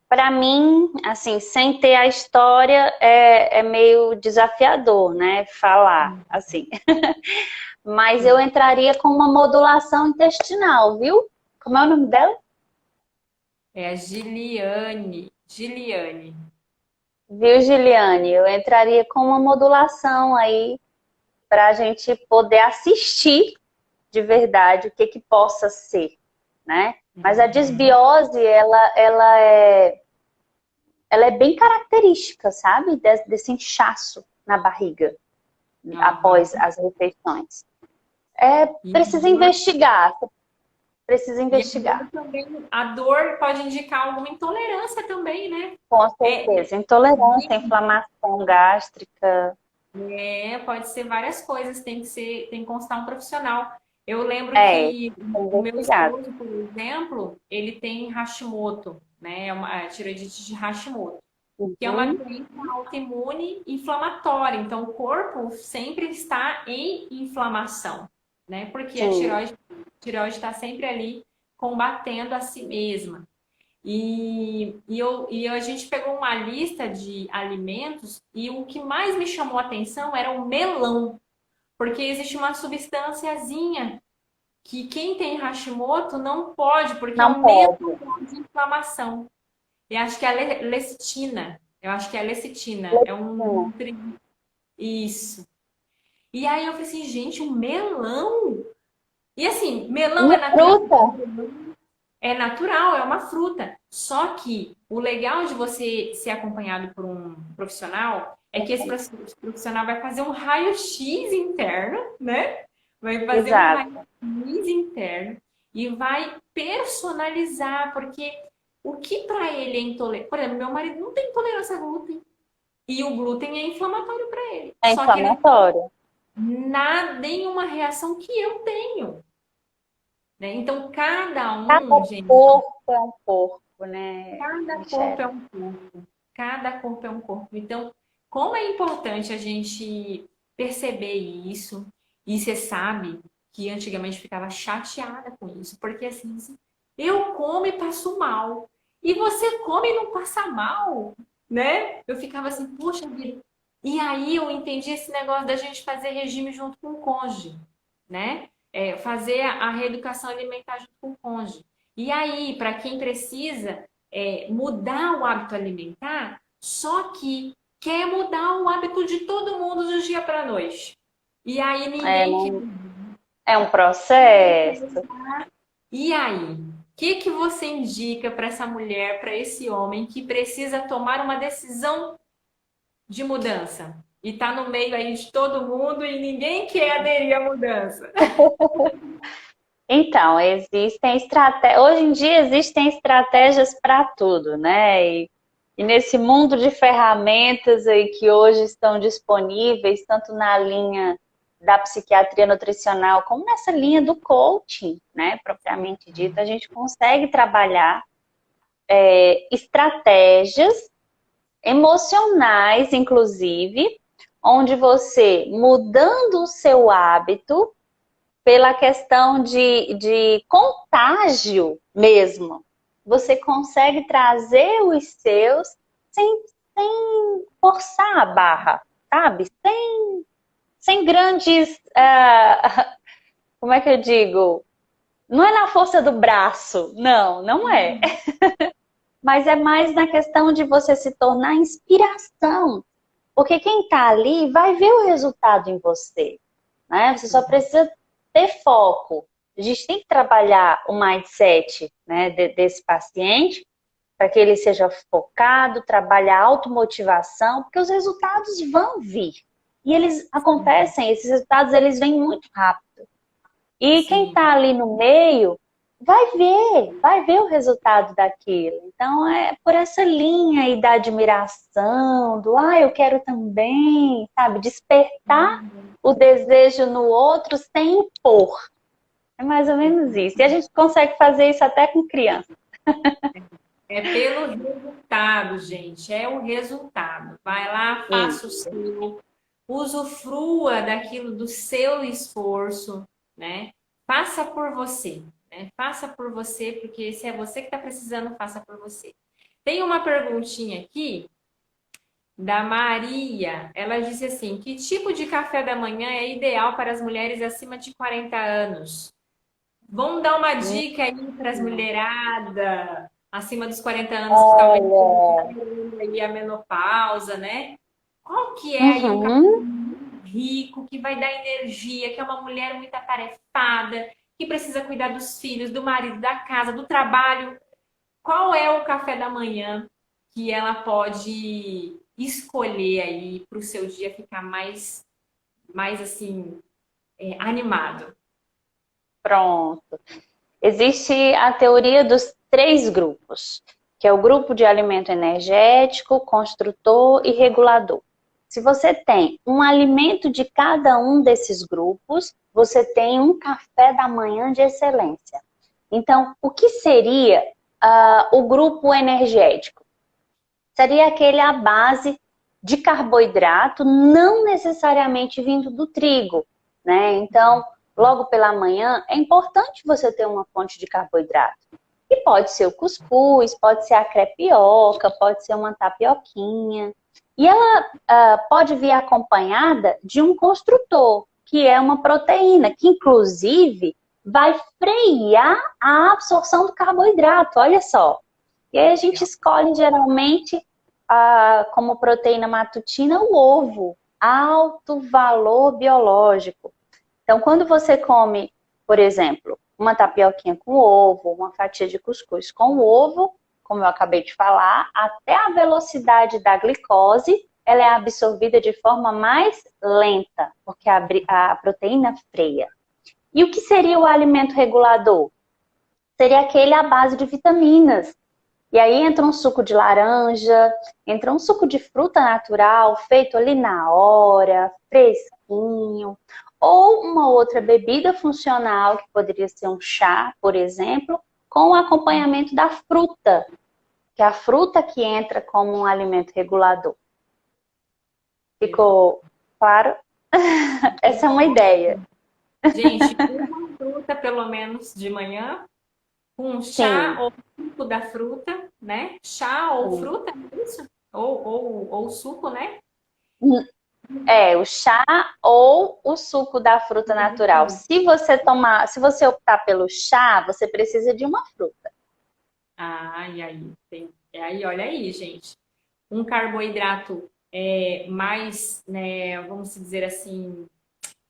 S2: para mim, assim, sem ter a história, é meio desafiador, né? Falar assim. Mas eu entraria com uma modulação intestinal, viu? Como é o nome dela?
S1: É a Giliane. Giliane.
S2: Viu, Giliane? Eu entraria com uma modulação aí para a gente poder assistir de verdade o que que possa ser, né? Mas a desbiose, ela é bem característica, sabe? Desse inchaço na barriga após as refeições. Precisa investigar, precisa
S1: E
S2: investigar.
S1: a dor pode indicar alguma intolerância também, né?
S2: Com certeza. Intolerância, inflamação gástrica.
S1: Pode ser várias coisas, tem que constar um profissional. Eu lembro
S2: É,
S1: que o meu
S2: investigado.
S1: esposo, por exemplo, ele tem Hashimoto, né? É uma tireoidite de Hashimoto, que é uma
S2: Uhum.
S1: doença autoimune inflamatória. Então, o corpo sempre está em inflamação, né? Porque a
S2: Sim.
S1: tireoide está sempre ali combatendo a si mesma. E a gente pegou uma lista de alimentos e o que mais me chamou a atenção era o melão, porque existe uma substânciazinha que quem tem Hashimoto não pode, porque
S2: Não
S1: aumenta
S2: pode.
S1: o grau de inflamação. Eu acho que é a lecitina. Eu acho que é a lecitina. É um. Isso. E aí eu falei assim, gente, um melão? E assim, melão é
S2: Uma
S1: natural.
S2: fruta.
S1: É natural, é uma fruta. Só que o legal de você ser acompanhado por um profissional é que esse profissional vai fazer um raio-x interno, né? Vai fazer um
S2: Exato.
S1: raio-x interno e vai personalizar, porque o que para ele é intolerante. Por exemplo, meu marido não tem intolerância a glúten. E o glúten é inflamatório para ele.
S2: É
S1: Só que ele
S2: inflamatório.
S1: nada, nenhuma reação que eu tenho, né? Então, cada
S2: Cada
S1: um, gente.
S2: corpo é um corpo, né,
S1: Cada corpo
S2: Michele?
S1: é um corpo. Cada corpo é um corpo. Então, como é importante a gente perceber isso, e você sabe que antigamente ficava chateada com isso, porque assim, eu como e passo mal. E você come e não passa mal, né? Eu ficava assim, poxa vida. E aí eu entendi esse negócio da gente fazer regime junto com o cônjuge, né? Fazer a reeducação alimentar junto com o cônjuge. E aí, para quem precisa mudar o hábito alimentar, só que quer mudar o hábito de todo mundo do dia para a noite. E aí
S2: É,
S1: ninguém quer.
S2: é um processo.
S1: E aí? O que você indica para essa mulher, para esse homem que precisa tomar uma decisão de mudança? E está no meio aí de todo mundo e ninguém quer aderir à mudança.
S2: Então, existem estratégias. Hoje em dia existem estratégias para tudo, né? E nesse mundo de ferramentas aí que hoje estão disponíveis, tanto na linha da psiquiatria nutricional, como nessa linha do coaching, né, propriamente dito, a gente consegue trabalhar estratégias emocionais, inclusive, onde você, mudando o seu hábito, pela questão de contágio mesmo, você consegue trazer os seus sem forçar a barra, sabe? Sem grandes, como é que eu digo? Não é na força do braço, não é. Mas é mais na questão de você se tornar inspiração. Porque quem está ali vai ver o resultado em você, né? Você só precisa ter foco. A gente tem que trabalhar o mindset, né, desse paciente para que ele seja focado, trabalhar a automotivação, porque os resultados vão vir. E eles acontecem, esses resultados eles vêm muito rápido. E quem está ali no meio vai ver o resultado daquilo. Então é por essa linha aí da admiração, do eu quero também, sabe? Despertar o desejo no outro sem impor. É mais ou menos isso. E a gente consegue fazer isso até com criança.
S1: É pelo resultado, gente. É o resultado. Vai lá, faça o seu, usufrua daquilo do seu esforço, né? Faça por você, né? Faça por você, porque se é você que está precisando, faça por você. Tem uma perguntinha aqui da Maria. Ela disse assim: que tipo de café da manhã é ideal para as mulheres acima de 40 anos? Vamos dar uma dica aí para as mulheradas acima dos 40 anos que talvez aí a menopausa, né? Qual que é aí um café rico, que vai dar energia, que é uma mulher muito atarefada, que precisa cuidar dos filhos, do marido, da casa, do trabalho? Qual é o café da manhã que ela pode escolher aí para o seu dia ficar mais assim, animado?
S2: Pronto. Existe a teoria dos 3 grupos, que é o grupo de alimento energético, construtor e regulador. Se você tem um alimento de cada um desses grupos, você tem um café da manhã de excelência. Então, o que seria o grupo energético? Seria aquele à base de carboidrato, não necessariamente vindo do trigo, né? Então, logo pela manhã, é importante você ter uma fonte de carboidrato. E pode ser o cuscuz, pode ser a crepioca, pode ser uma tapioquinha. E ela pode vir acompanhada de um construtor, que é uma proteína, que inclusive vai frear a absorção do carboidrato, olha só. E aí a gente escolhe geralmente como proteína matutina o ovo, alto valor biológico. Então, quando você come, por exemplo, uma tapioquinha com ovo, uma fatia de cuscuz com ovo, como eu acabei de falar, até a velocidade da glicose, ela é absorvida de forma mais lenta, porque a proteína freia. E o que seria o alimento regulador? Seria aquele à base de vitaminas. E aí entra um suco de laranja, entra um suco de fruta natural, feito ali na hora, fresquinho, ou uma outra bebida funcional, que poderia ser um chá, por exemplo, com o acompanhamento da fruta, que é a fruta que entra como um alimento regulador. Ficou claro? Essa é uma ideia.
S1: Gente, uma fruta pelo menos de manhã, com chá ou suco da fruta, né? Chá ou fruta, é isso? Ou suco, né?
S2: O chá ou o suco da fruta natural. Se você optar pelo chá, você precisa de uma fruta.
S1: E aí, olha aí, gente. Um carboidrato mais, né, vamos dizer assim,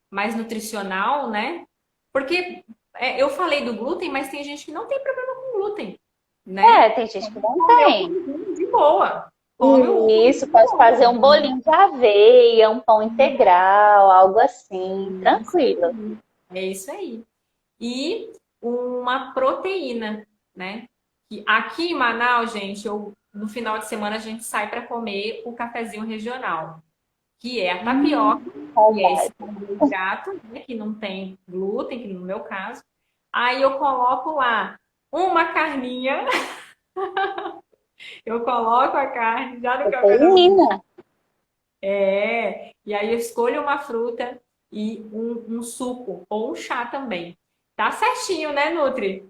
S1: mais nutricional, né? Porque eu falei do glúten, mas tem gente que não tem problema com glúten, né?
S2: Tem gente que não tem.
S1: De boa.
S2: Isso, pode fazer um bolinho de aveia, um pão integral, algo assim, tranquilo.
S1: É isso aí. E uma proteína, né? Que aqui em Manaus, gente, no final de semana a gente sai para comer o cafezinho regional, que é a tapioca, que é esse
S2: Saudade.
S1: carboidrato, né, que não tem glúten, que no meu caso. Aí eu coloco lá uma carninha, eu coloco a carne já no café da manhã.
S2: Proteína.
S1: E aí eu escolho uma fruta e um suco ou um chá também. Tá certinho, né, Nutri?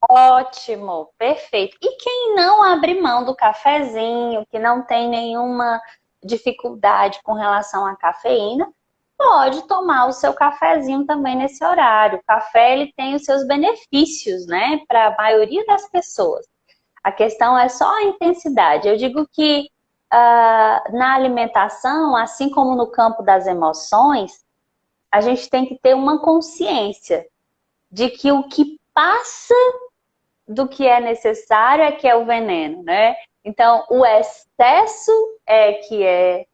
S2: Ótimo, perfeito. E quem não abre mão do cafezinho, que não tem nenhuma dificuldade com relação à cafeína, pode tomar o seu cafezinho também nesse horário. O café ele tem os seus benefícios, né, para a maioria das pessoas. A questão é só a intensidade. Eu digo que na alimentação, assim como no campo das emoções, a gente tem que ter uma consciência de que o que passa do que é necessário é que é o veneno, né? Então, o excesso é que é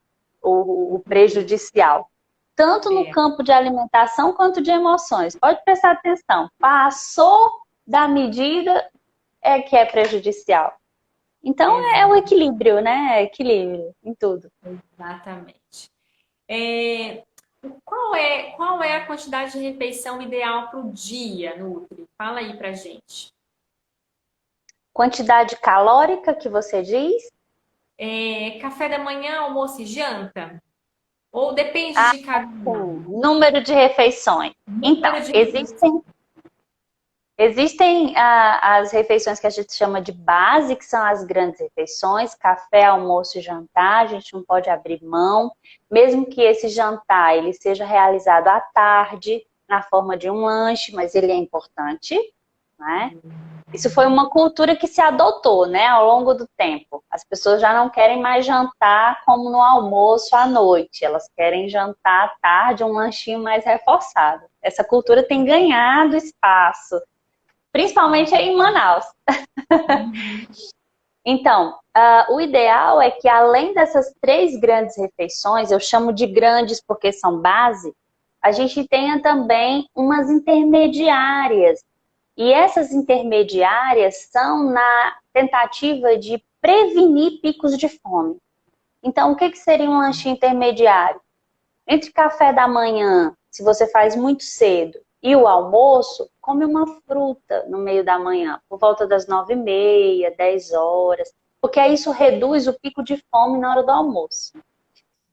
S2: o prejudicial, tanto no
S1: É,
S2: campo de alimentação quanto de emoções. Pode prestar atenção. Passou da medida é que é prejudicial. Então, é o equilíbrio, né? É equilíbrio em tudo.
S1: exatamente. É, qual é a quantidade de refeição ideal para o dia, Nutri? Fala aí pra gente.
S2: Quantidade calórica que você diz?
S1: Café da manhã, almoço e janta? Ou depende
S2: Ah,
S1: de cada um?
S2: sim. Número de refeições. Então,
S1: Número de refeições.
S2: existem as refeições que a gente chama de base, que são as grandes refeições, café, almoço e jantar, a gente não pode abrir mão, mesmo que esse jantar ele seja realizado à tarde, na forma de um lanche, mas ele é importante, né? Isso foi uma cultura que se adotou, né, ao longo do tempo. As pessoas já não querem mais jantar como no almoço à noite, elas querem jantar à tarde, um lanchinho mais reforçado. Essa cultura tem ganhado espaço, principalmente aí em Manaus. Então, o ideal é que além dessas três grandes refeições, eu chamo de grandes porque são base, a gente tenha também umas intermediárias. E essas intermediárias são na tentativa de prevenir picos de fome. Então, o que seria um lanche intermediário? Entre café da manhã, se você faz muito cedo, e o almoço, come uma fruta no meio da manhã, por volta das 9h30, 10 horas, porque aí isso reduz o pico de fome na hora do almoço.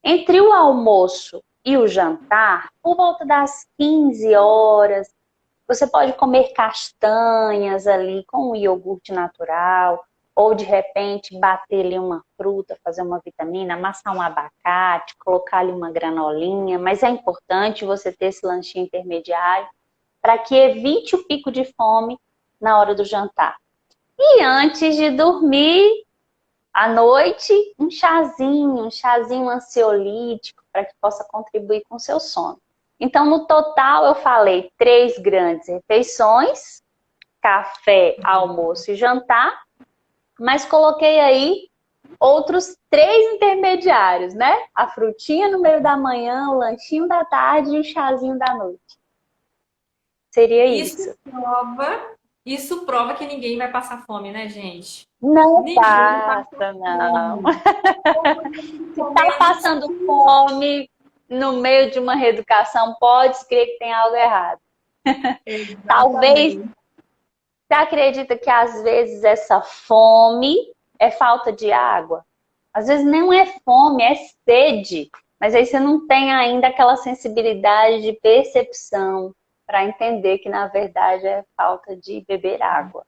S2: Entre o almoço e o jantar, por volta das 15 horas, você pode comer castanhas ali com um iogurte natural, ou de repente bater ali uma fruta, fazer uma vitamina, amassar um abacate, colocar ali uma granolinha, mas é importante você ter esse lanchinho intermediário para que evite o pico de fome na hora do jantar. E antes de dormir, à noite, um chazinho ansiolítico para que possa contribuir com o seu sono. Então, no total, eu falei 3 grandes refeições, café, almoço e jantar, mas coloquei aí outros 3 intermediários, né? A frutinha no meio da manhã, o lanchinho da tarde e o chazinho da noite. Seria
S1: Isso
S2: isso.
S1: prova, isso prova que ninguém vai passar fome, né, gente?
S2: Não
S1: Ninguém passa
S2: passa, não.
S1: fome. Todo mundo
S2: Se está
S1: comendo.
S2: passando fome no meio de uma reeducação, pode crer que tem algo errado. Talvez,
S1: Exatamente.
S2: você acredita que às vezes essa fome é falta de água? Às vezes não é fome, é sede. Mas aí você não tem ainda aquela sensibilidade de percepção para entender que na verdade é falta de beber água.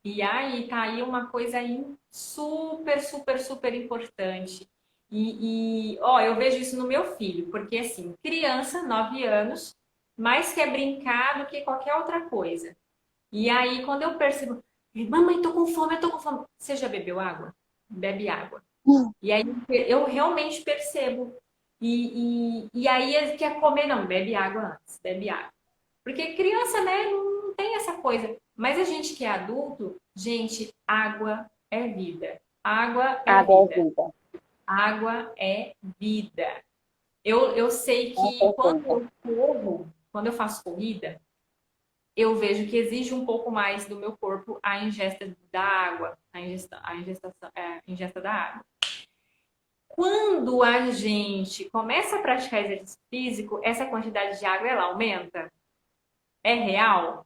S1: E aí tá aí uma coisa aí super, super, super importante. Ó, eu vejo isso no meu filho, porque assim, criança, 9 anos, mais quer brincar do que qualquer outra coisa. E aí, quando eu percebo, mamãe, tô com fome, eu tô com fome. Você já bebeu água? Bebe água. E aí eu realmente percebo. E aí ele quer comer, não, bebe água antes, bebe água. Porque criança, né, não tem essa coisa. Mas a gente que é adulto, gente, água é vida. Água é
S2: Água é
S1: vida.
S2: vida.
S1: Água é vida. Eu sei
S2: Com
S1: que quando
S2: certeza.
S1: eu corro, quando eu faço corrida, eu vejo que exige um pouco mais do meu corpo a ingesta da água, a ingesta da água. Quando a gente começa a praticar exercício físico, essa quantidade de água ela aumenta? É real?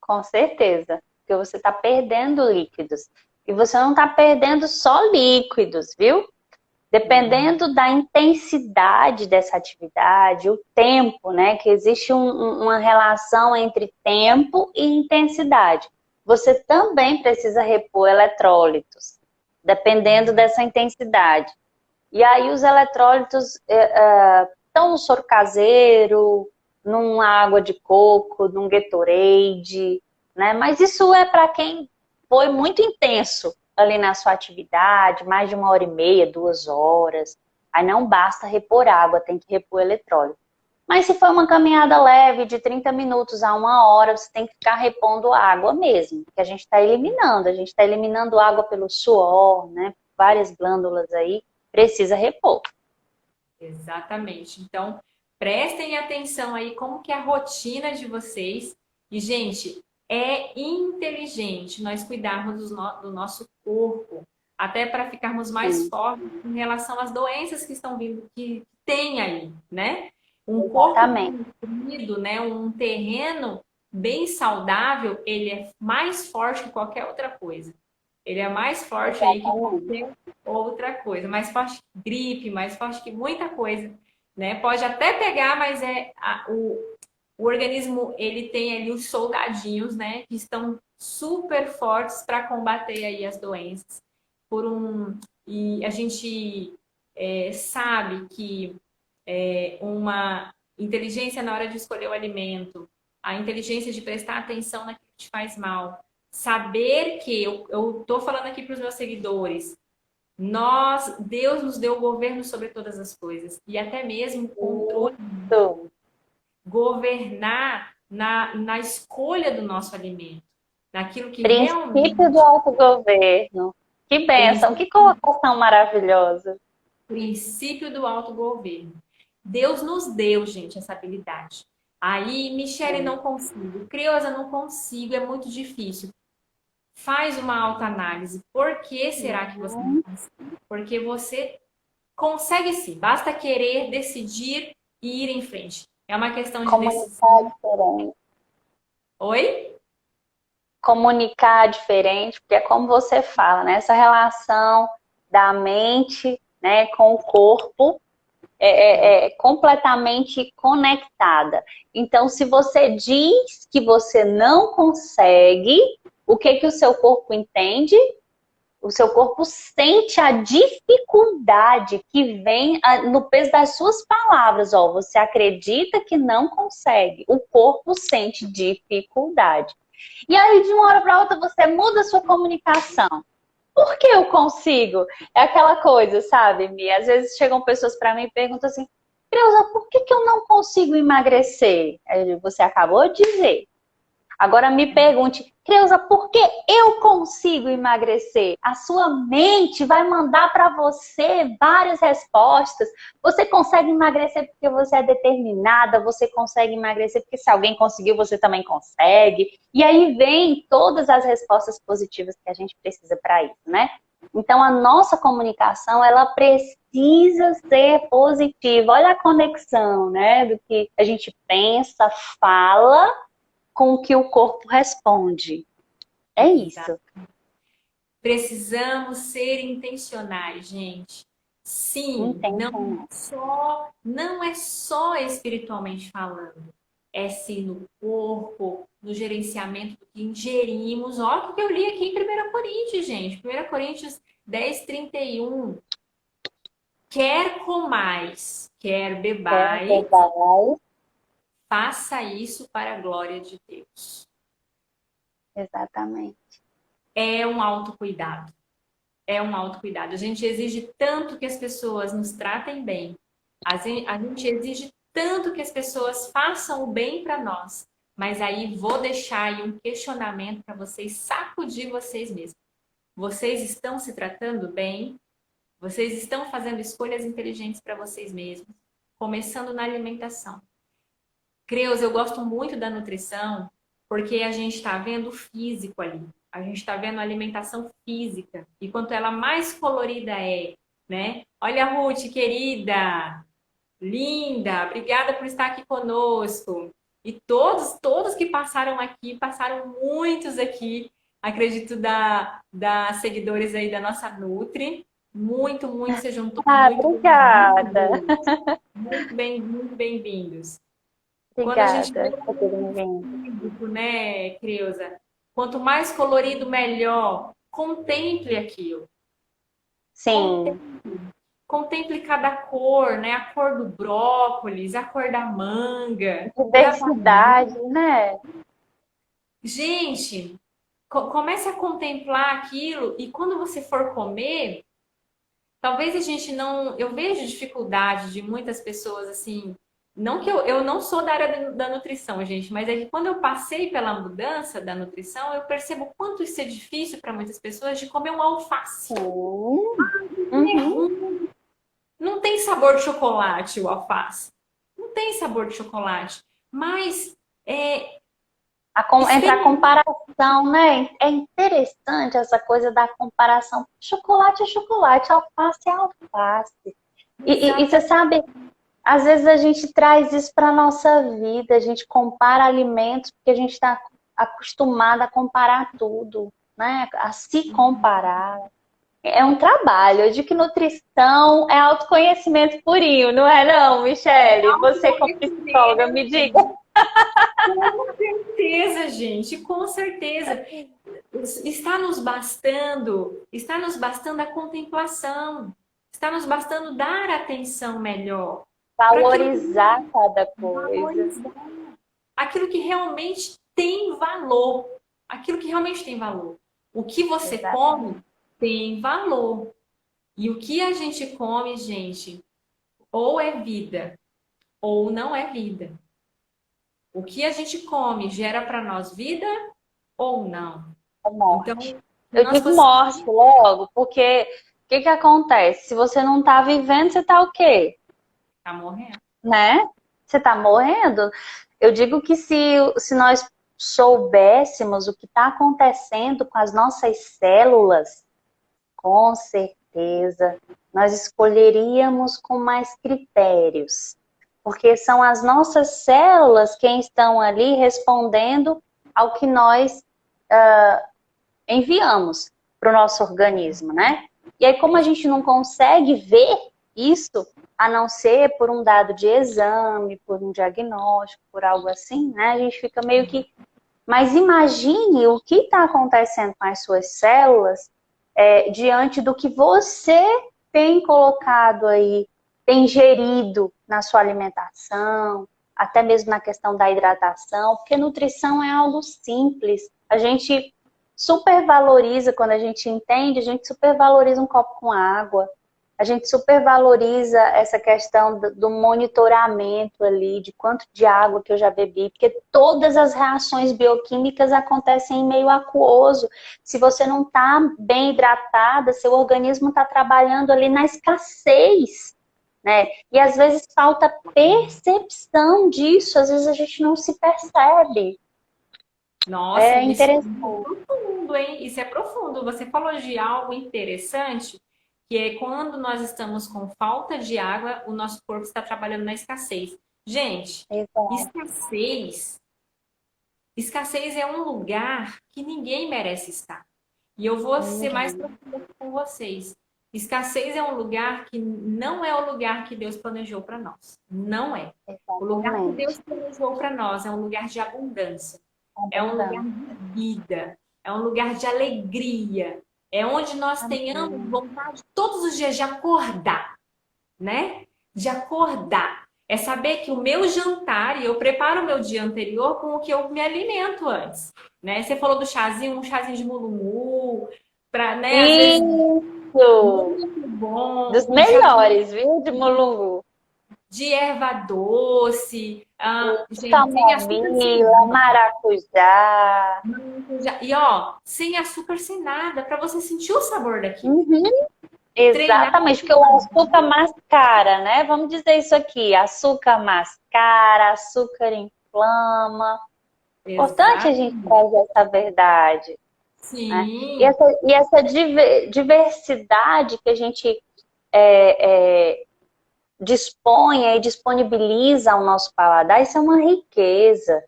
S2: Com certeza, porque você está perdendo líquidos. E você não está perdendo só líquidos, viu? Dependendo da intensidade dessa atividade, o tempo, né? Que existe uma relação entre tempo e intensidade. Você também precisa repor eletrólitos, dependendo dessa intensidade. E aí os eletrólitos estão no soro caseiro, numa água de coco, num Gatorade, né? Mas isso é para quem foi muito intenso ali na sua atividade, mais de 1h30, 2 horas. Aí não basta repor água, tem que repor eletrólito. Mas se for uma caminhada leve de 30 minutos a 1 hora, você tem que ficar repondo água mesmo, que a gente está eliminando água pelo suor, né? Várias glândulas aí, precisa repor.
S1: Exatamente. Então, prestem atenção aí como que é a rotina de vocês. E, gente, é inteligente nós cuidarmos do nosso corpo, até para ficarmos mais fortes em relação às doenças que estão vindo, que tem aí, né? Um corpo
S2: Exatamente.
S1: nutrido, né? Um terreno bem saudável, ele é mais forte que qualquer outra coisa. Ele é mais forte aí que qualquer outra coisa, mais forte que gripe, mais forte que muita coisa, né? Pode até pegar, mas o organismo, ele tem ali os soldadinhos, né? Que estão super fortes para combater aí as doenças. E a gente sabe que uma inteligência na hora de escolher o alimento, a inteligência de prestar atenção naquilo que te faz mal, saber que eu estou falando aqui para os meus seguidores, Deus nos deu o governo sobre todas as coisas e até mesmo controle, governar na escolha do nosso alimento, naquilo que realmente
S2: Princípio do autogoverno. Que bênção, que colocação maravilhosa.
S1: princípio do autogoverno. Deus nos deu, gente, essa habilidade. Aí, Michele, não consigo. Creuza, não consigo, é muito difícil. Faz uma autoanálise. Por que será que você não consegue? Porque você consegue sim. Basta querer, decidir e ir em frente. É uma questão de decisão.
S2: Diferente.
S1: Oi?
S2: Comunicar diferente, porque é como você fala, né? Essa relação da mente, né, com o corpo é completamente conectada. Então, se você diz que você não consegue, o que o seu corpo entende? O seu corpo sente a dificuldade que vem no peso das suas palavras. Ó, você acredita que não consegue. O corpo sente dificuldade. E aí, de uma hora para outra, você muda a sua comunicação. Por que eu consigo? É aquela coisa, sabe, Mi? Às vezes chegam pessoas para mim e perguntam assim, Creuza, por que eu não consigo emagrecer? Aí você acabou de dizer. Agora me pergunte, Creuza, por que eu consigo emagrecer? A sua mente vai mandar para você várias respostas. Você consegue emagrecer porque você é determinada, você consegue emagrecer porque se alguém conseguiu, você também consegue. E aí vem todas as respostas positivas que a gente precisa para isso, né? Então a nossa comunicação, ela precisa ser positiva. Olha a conexão, né? Do que a gente pensa, fala com o que o corpo responde. É isso.
S1: Precisamos ser intencionais, gente. Sim, não é só espiritualmente falando. É sim no corpo, no gerenciamento do que ingerimos. Olha o que eu li aqui em 1 Coríntios, gente. 1 Coríntios 10:31. Quer comais, quer bebais, faça isso para a glória de Deus.
S2: Exatamente.
S1: É um autocuidado. É um autocuidado. A gente exige tanto que as pessoas nos tratem bem. A gente exige tanto que as pessoas façam o bem para nós. Mas aí vou deixar aí um questionamento para vocês, sacudir vocês mesmos. Vocês estão se tratando bem? Vocês estão fazendo escolhas inteligentes para vocês mesmos? Começando na alimentação. Creus, eu gosto muito da nutrição porque a gente está vendo o físico ali. A gente está vendo a alimentação física. E quanto ela mais colorida é, né? Olha, Ruth, querida, linda, obrigada por estar aqui conosco. E todos que passaram aqui, passaram muitos aqui, acredito, da seguidores aí da nossa Nutri. Muito, sejam todos
S2: Obrigada.
S1: muito bem-vindos. Quando a gente
S2: Obrigada
S1: vê
S2: por terem vindo.
S1: físico, né, Creuza? Quanto mais colorido, melhor. Contemple aquilo.
S2: Sim,
S1: Contemple cada cor, né? A cor do brócolis, a cor da manga, da banana.
S2: diversidade, né?
S1: Gente, comece a contemplar aquilo e quando você for comer, talvez a gente não. Eu vejo dificuldade de muitas pessoas assim. Não que eu não sou da área da nutrição, gente, mas é que quando eu passei pela mudança da nutrição, eu percebo o quanto isso é difícil para muitas pessoas de comer um alface.
S2: Sim.
S1: É
S2: Uhum.
S1: ruim. Não tem sabor de chocolate o alface. Não tem sabor de chocolate. Mas é,
S2: Entre a
S1: experimente.
S2: comparação, né? É interessante essa coisa da comparação. Chocolate é chocolate, alface é alface. E você sabe, às vezes a gente traz isso para a nossa vida, a gente compara alimentos porque a gente está acostumado a comparar tudo, né? A se comparar. É um trabalho. Eu digo que nutrição é autoconhecimento purinho, não é não, Michele? Você como psicóloga, me diga.
S1: Com certeza, gente, com certeza. Está nos bastando a contemplação, está nos bastando dar atenção melhor para aquilo que
S2: Valorizar cada coisa.
S1: valorizar, aquilo que realmente tem valor, aquilo que realmente tem valor. O que você
S2: Exatamente.
S1: come tem valor. E o que a gente come, gente, ou é vida ou não é vida. O que a gente come gera para nós vida ou não?
S2: A
S1: Então,
S2: morte.
S1: se
S2: Eu
S1: nós
S2: digo
S1: fosse
S2: morte logo, porque o que que acontece? Se você não está vivendo, você está o quê?
S1: tá morrendo.
S2: Né? Você está morrendo. Eu digo que se nós soubéssemos o que está acontecendo com as nossas células, com certeza nós escolheríamos com mais critérios, porque são as nossas células quem estão ali respondendo ao que nós enviamos para o nosso organismo, né? E aí, como a gente não consegue ver isso, a não ser por um dado de exame, por um diagnóstico, por algo assim, né? A gente fica meio que. Mas imagine o que está acontecendo com as suas células diante do que você tem colocado aí, tem ingerido na sua alimentação, até mesmo na questão da hidratação, porque nutrição é algo simples. A gente supervaloriza quando a gente entende, a gente supervaloriza um copo com água, a gente supervaloriza essa questão do monitoramento ali, de quanto de água que eu já bebi, porque todas as reações bioquímicas acontecem em meio aquoso. Se você não está bem hidratada, seu organismo está trabalhando ali na escassez, né? E às vezes falta percepção disso, às vezes a gente não se percebe.
S1: Nossa,
S2: É
S1: isso é
S2: interessante.
S1: profundo, hein? Isso é profundo. Você falou de algo interessante, que é quando nós estamos com falta de água, o nosso corpo está trabalhando na escassez. Gente,
S2: Exato.
S1: escassez, escassez é um lugar que ninguém merece estar. E eu vou ser mais
S2: Ninguém.
S1: profunda com vocês. Escassez é um lugar que não é o lugar que Deus planejou para nós. Não é. O lugar que Deus
S2: Exatamente.
S1: planejou para nós é um lugar de abundância. É um lugar
S2: Abundante.
S1: de vida, é um lugar de alegria, é onde nós tenhamos
S2: Amém.
S1: vontade todos os dias de acordar, né? De acordar. É saber que o meu jantar, e eu preparo o meu dia anterior com o que eu me alimento antes, né? Você falou do chazinho, um chazinho de mulungu, para, né, às vezes
S2: Isso!
S1: muito bom,
S2: Dos
S1: um chazinho
S2: melhores, viu? De Mulungu.
S1: de erva doce, gente, sem açúcar, sem
S2: Camomila, maracujá.
S1: e ó, sem açúcar, sem nada, para você sentir o sabor daquilo.
S2: Uhum,
S1: Treinar.
S2: exatamente, porque o açúcar mascara, né? Vamos dizer isso aqui: açúcar mascara, açúcar reclama. Importante a
S1: Exato.
S2: gente trazer essa verdade, né?
S1: Sim,
S2: E essa diversidade que a gente dispõe e disponibiliza ao nosso paladar, isso é uma riqueza.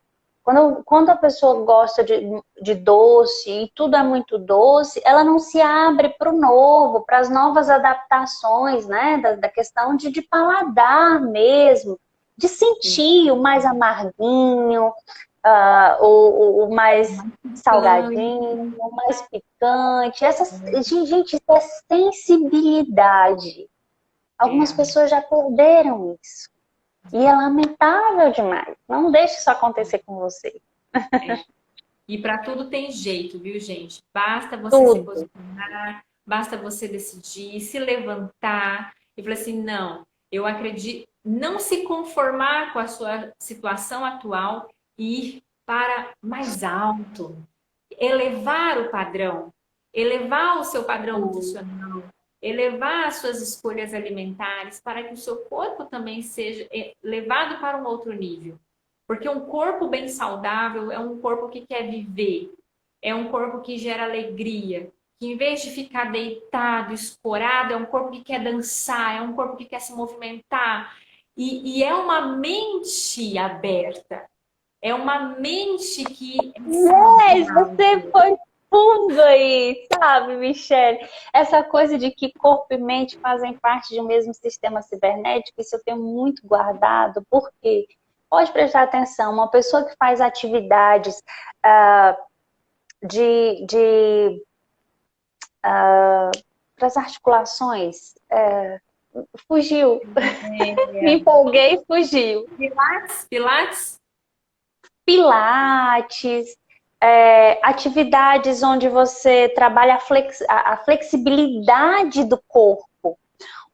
S2: Quando a pessoa gosta de doce e tudo é muito doce, ela não se abre para o novo, para as novas adaptações, né? Da questão de paladar mesmo, de sentir o mais amarguinho, o mais salgadinho, o mais picante. Gente, isso é sensibilidade. Algumas
S1: é.
S2: pessoas já perderam isso. E é lamentável demais. Não deixe isso acontecer com você.
S1: E para tudo tem jeito, viu, gente? Basta você se
S2: Tudo.
S1: posicionar, basta você decidir, se levantar e falar assim: não, eu acredito, não se conformar com a sua situação atual e ir para mais alto, elevar o padrão, elevar o seu padrão nutricional, elevar as suas escolhas alimentares para que o seu corpo também seja levado para um outro nível. Porque um corpo bem saudável é um corpo que quer viver, é um corpo que gera alegria, que em vez de ficar deitado, escorado, é um corpo que quer dançar, é um corpo que quer se movimentar. E é uma mente aberta, é uma mente que é
S2: Yes,
S1: saudável.
S2: você foi fundo aí, sabe, Michele? Essa coisa de que corpo e mente fazem parte de um mesmo sistema cibernético, isso eu tenho muito guardado, porque pode prestar atenção, uma pessoa que faz atividades de para as articulações, fugiu. Me empolguei e fugiu.
S1: Pilates, Pilates,
S2: Pilates, atividades onde você trabalha a flexibilidade do corpo.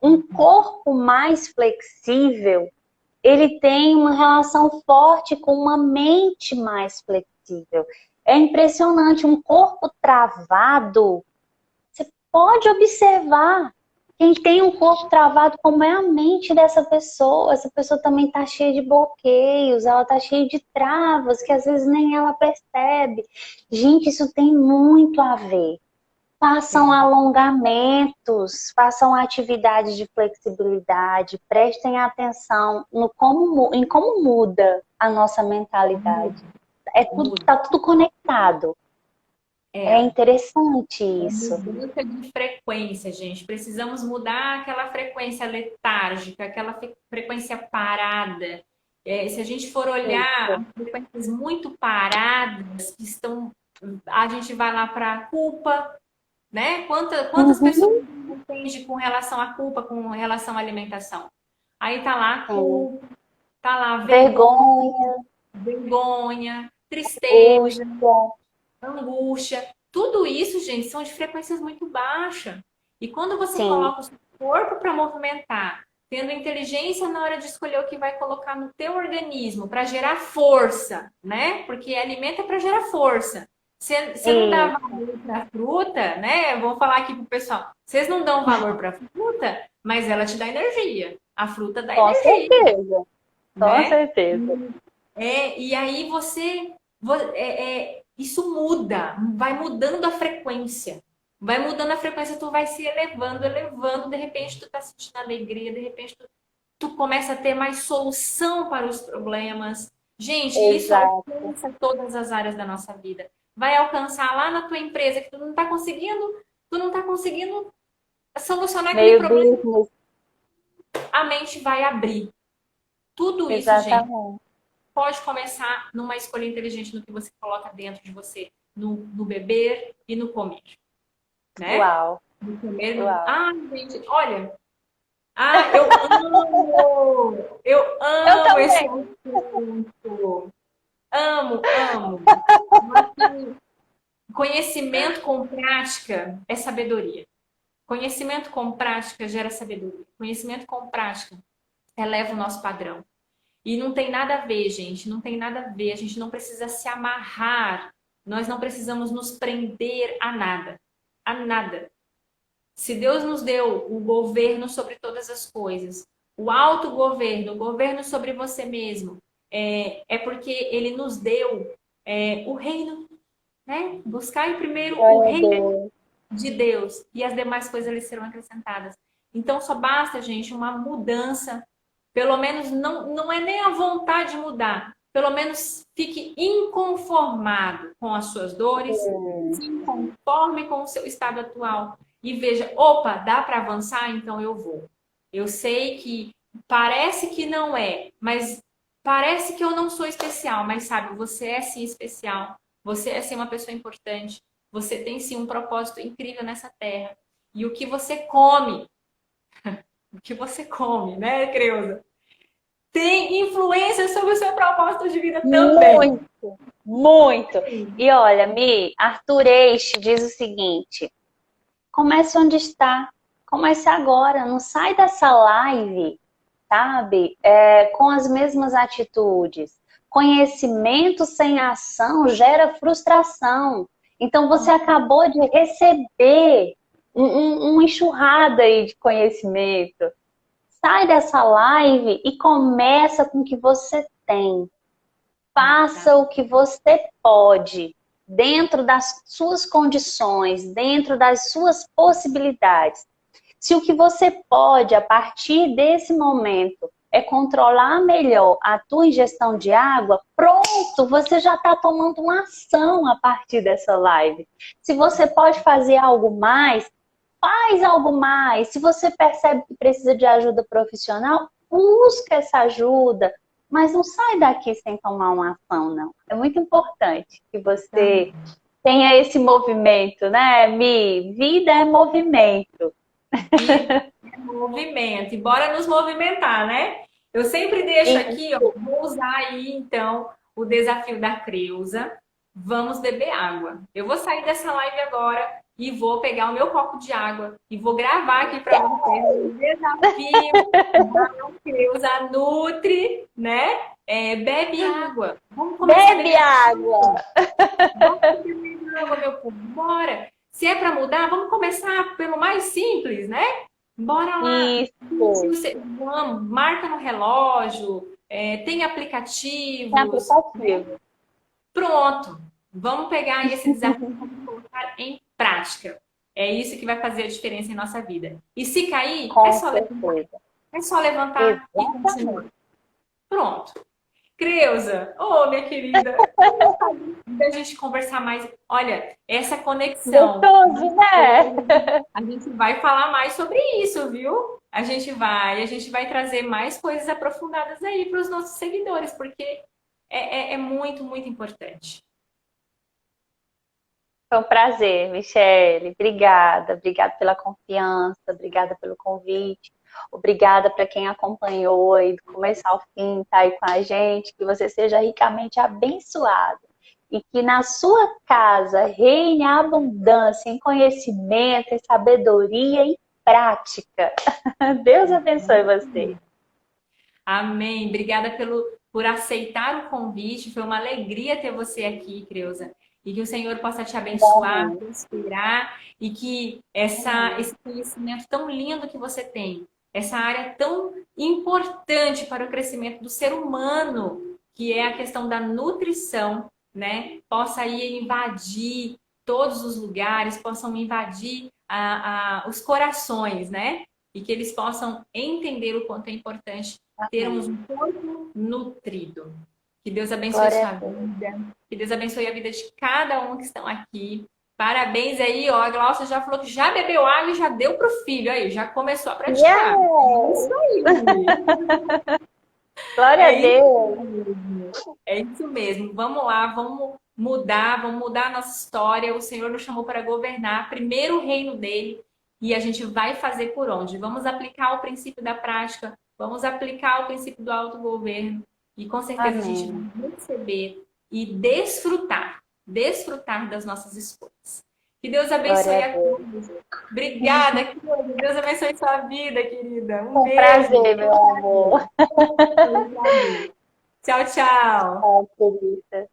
S2: Um corpo mais flexível, ele tem uma relação forte com uma mente mais flexível. É impressionante, um corpo travado, você pode observar. Quem tem um corpo travado, como é a mente dessa pessoa? Essa pessoa também está cheia de bloqueios, ela está cheia de travas que às vezes nem ela percebe. Gente, isso tem muito a ver. Façam alongamentos, façam atividades de flexibilidade, prestem atenção em como muda a nossa mentalidade. Tá tudo conectado. É
S1: é.
S2: interessante isso.
S1: Mudança de frequência, gente. Precisamos mudar aquela frequência letárgica, aquela frequência parada. Se a gente for olhar as frequências muito paradas, que estão, a gente vai lá para a culpa, né? Quantas pessoas
S2: Uhum.
S1: entendem com relação à culpa, com relação à alimentação? Aí tá lá a
S2: Sim.
S1: culpa, tá lá a
S2: Vergonha,
S1: vergonha, tristeza,
S2: angústia.
S1: angústia. Tudo isso, gente, são de frequências muito baixas. E quando você
S2: Sim,
S1: coloca o seu corpo para movimentar, tendo inteligência na hora de escolher o que vai colocar no teu organismo para gerar força, né? Porque alimento é para gerar força. Você não dá
S2: e
S1: valor para a fruta, né? Vou falar aqui pro pessoal. Vocês não dão valor para a fruta, mas ela te dá energia. A fruta dá
S2: com
S1: energia,
S2: certeza, com
S1: né?
S2: certeza.
S1: E aí isso muda, vai mudando a frequência. Vai mudando a frequência, tu vai se elevando, elevando, de repente tu tá sentindo alegria, de repente tu começa a ter mais solução para os problemas. Gente, isso
S2: Exato.
S1: alcança todas as áreas da nossa vida. Vai alcançar lá na tua empresa que tu não tá conseguindo solucionar aquele
S2: Meio
S1: problema,
S2: business,
S1: a mente vai abrir. Tudo isso, gente,
S2: exatamente.
S1: pode começar numa escolha inteligente no que você coloca dentro de você, no beber e no comer, né?
S2: Uau,
S1: No comer,
S2: uau.
S1: gente, olha, eu
S2: Eu
S1: amo esse
S2: também.
S1: assunto, amo. Conhecimento com prática é sabedoria. Conhecimento com prática gera sabedoria. Conhecimento com prática eleva o nosso padrão. E não tem nada a ver, gente, não tem nada a ver. A gente não precisa se amarrar, nós não precisamos nos prender a nada. A nada. Se Deus nos deu o governo sobre todas as coisas, o autogoverno, o governo sobre você mesmo, é porque ele nos deu o reino, né? Buscar primeiro o reino de Deus e as demais coisas lhe serão acrescentadas. Então só basta, gente, uma mudança. Pelo menos não é nem a vontade de mudar. Pelo menos fique inconformado com as suas dores, se conforme com o seu estado atual e veja, opa, dá para avançar, então eu vou. Eu sei que parece que não é, mas parece que eu não sou especial, mas sabe, você é sim especial. Você é sim uma pessoa importante. Você tem sim um propósito incrível nessa terra. E o que você come, né, Creuza? Tem influência sobre o seu propósito de vida também.
S2: Muito, muito. E olha, Mi, Arthur Eixe diz o seguinte: comece onde está. Comece agora. Não sai dessa live, sabe? Com as mesmas atitudes. Conhecimento sem ação gera frustração. Então, você acabou de receber uma enxurrada aí de conhecimento. Sai dessa live e começa com o que você tem. Faça o que você pode, dentro das suas condições, dentro das suas possibilidades. Se o que você pode, a partir desse momento, é controlar melhor a tua ingestão de água, pronto, você já está tomando uma ação a partir dessa live. Se você pode fazer algo mais, faz algo mais. Se você percebe que precisa de ajuda profissional, busca essa ajuda. Mas não sai daqui sem tomar uma ação, não. É muito importante que você tenha esse movimento, né, Mi? Vida é movimento.
S1: Movimento, e bora nos movimentar, né? Eu sempre deixo aqui, ó, vou usar aí então o desafio da Creuza. Vamos beber água. Eu vou sair dessa live agora e vou pegar o meu copo de água e vou gravar aqui para vocês o desafio da Creuza Nutri, né? Bebe água. Vamos começar a beber
S2: água.
S1: Vamos beber água, meu povo. Bora. Se é para mudar, vamos começar pelo mais simples, né? Bora lá.
S2: Isso.
S1: Vamos, marca no relógio, tem aplicativos.
S2: Tem aplicativo.
S1: Pronto. Vamos pegar esse desafio e colocar em prática. É isso que vai fazer a diferença em nossa vida. E se cair, é só levantar e continuar. Pronto. Creuza, minha querida, a gente conversar mais. Olha, essa conexão.
S2: Gostoso, né?
S1: A gente vai falar mais sobre isso, viu? A gente vai trazer mais coisas aprofundadas aí para os nossos seguidores, porque é muito, muito importante.
S2: Foi um prazer, Michele. Obrigada. Obrigada pela confiança, obrigada pelo convite. Obrigada para quem acompanhou aí do começo ao fim, tá aí com a gente. Que você seja ricamente abençoado. E que na sua casa reine a abundância em conhecimento, em sabedoria e prática. Deus abençoe você.
S1: Amém. Obrigada por aceitar o convite. Foi uma alegria ter você aqui, Creuza. E que o Senhor possa te abençoar, te inspirar. E que esse conhecimento tão lindo que você tem, essa área tão importante para o crescimento do ser humano, que é a questão da nutrição, né? Possa aí invadir todos os lugares, possam invadir os corações, né? E que eles possam entender o quanto é importante termos um corpo nutrido. Que Deus abençoe a sua vida. Que Deus abençoe a vida de cada um que estão aqui. Parabéns aí, ó. A Glaucia já falou que já bebeu água e já deu pro filho aí, já começou a praticar. Isso aí.
S2: Glória a Deus.
S1: É isso mesmo. Vamos lá, vamos mudar a nossa história. O Senhor nos chamou para governar primeiro o reino dele e a gente vai fazer por onde? Vamos aplicar o princípio da prática, vamos aplicar o princípio do autogoverno e com certeza a gente vai receber e desfrutar das nossas escolhas. Que Deus abençoe a todos. Obrigada, querida. Deus abençoe sua vida, querida. Um beijo.
S2: Prazer, meu amor.
S1: Tchau, tchau.
S2: Tchau, querida.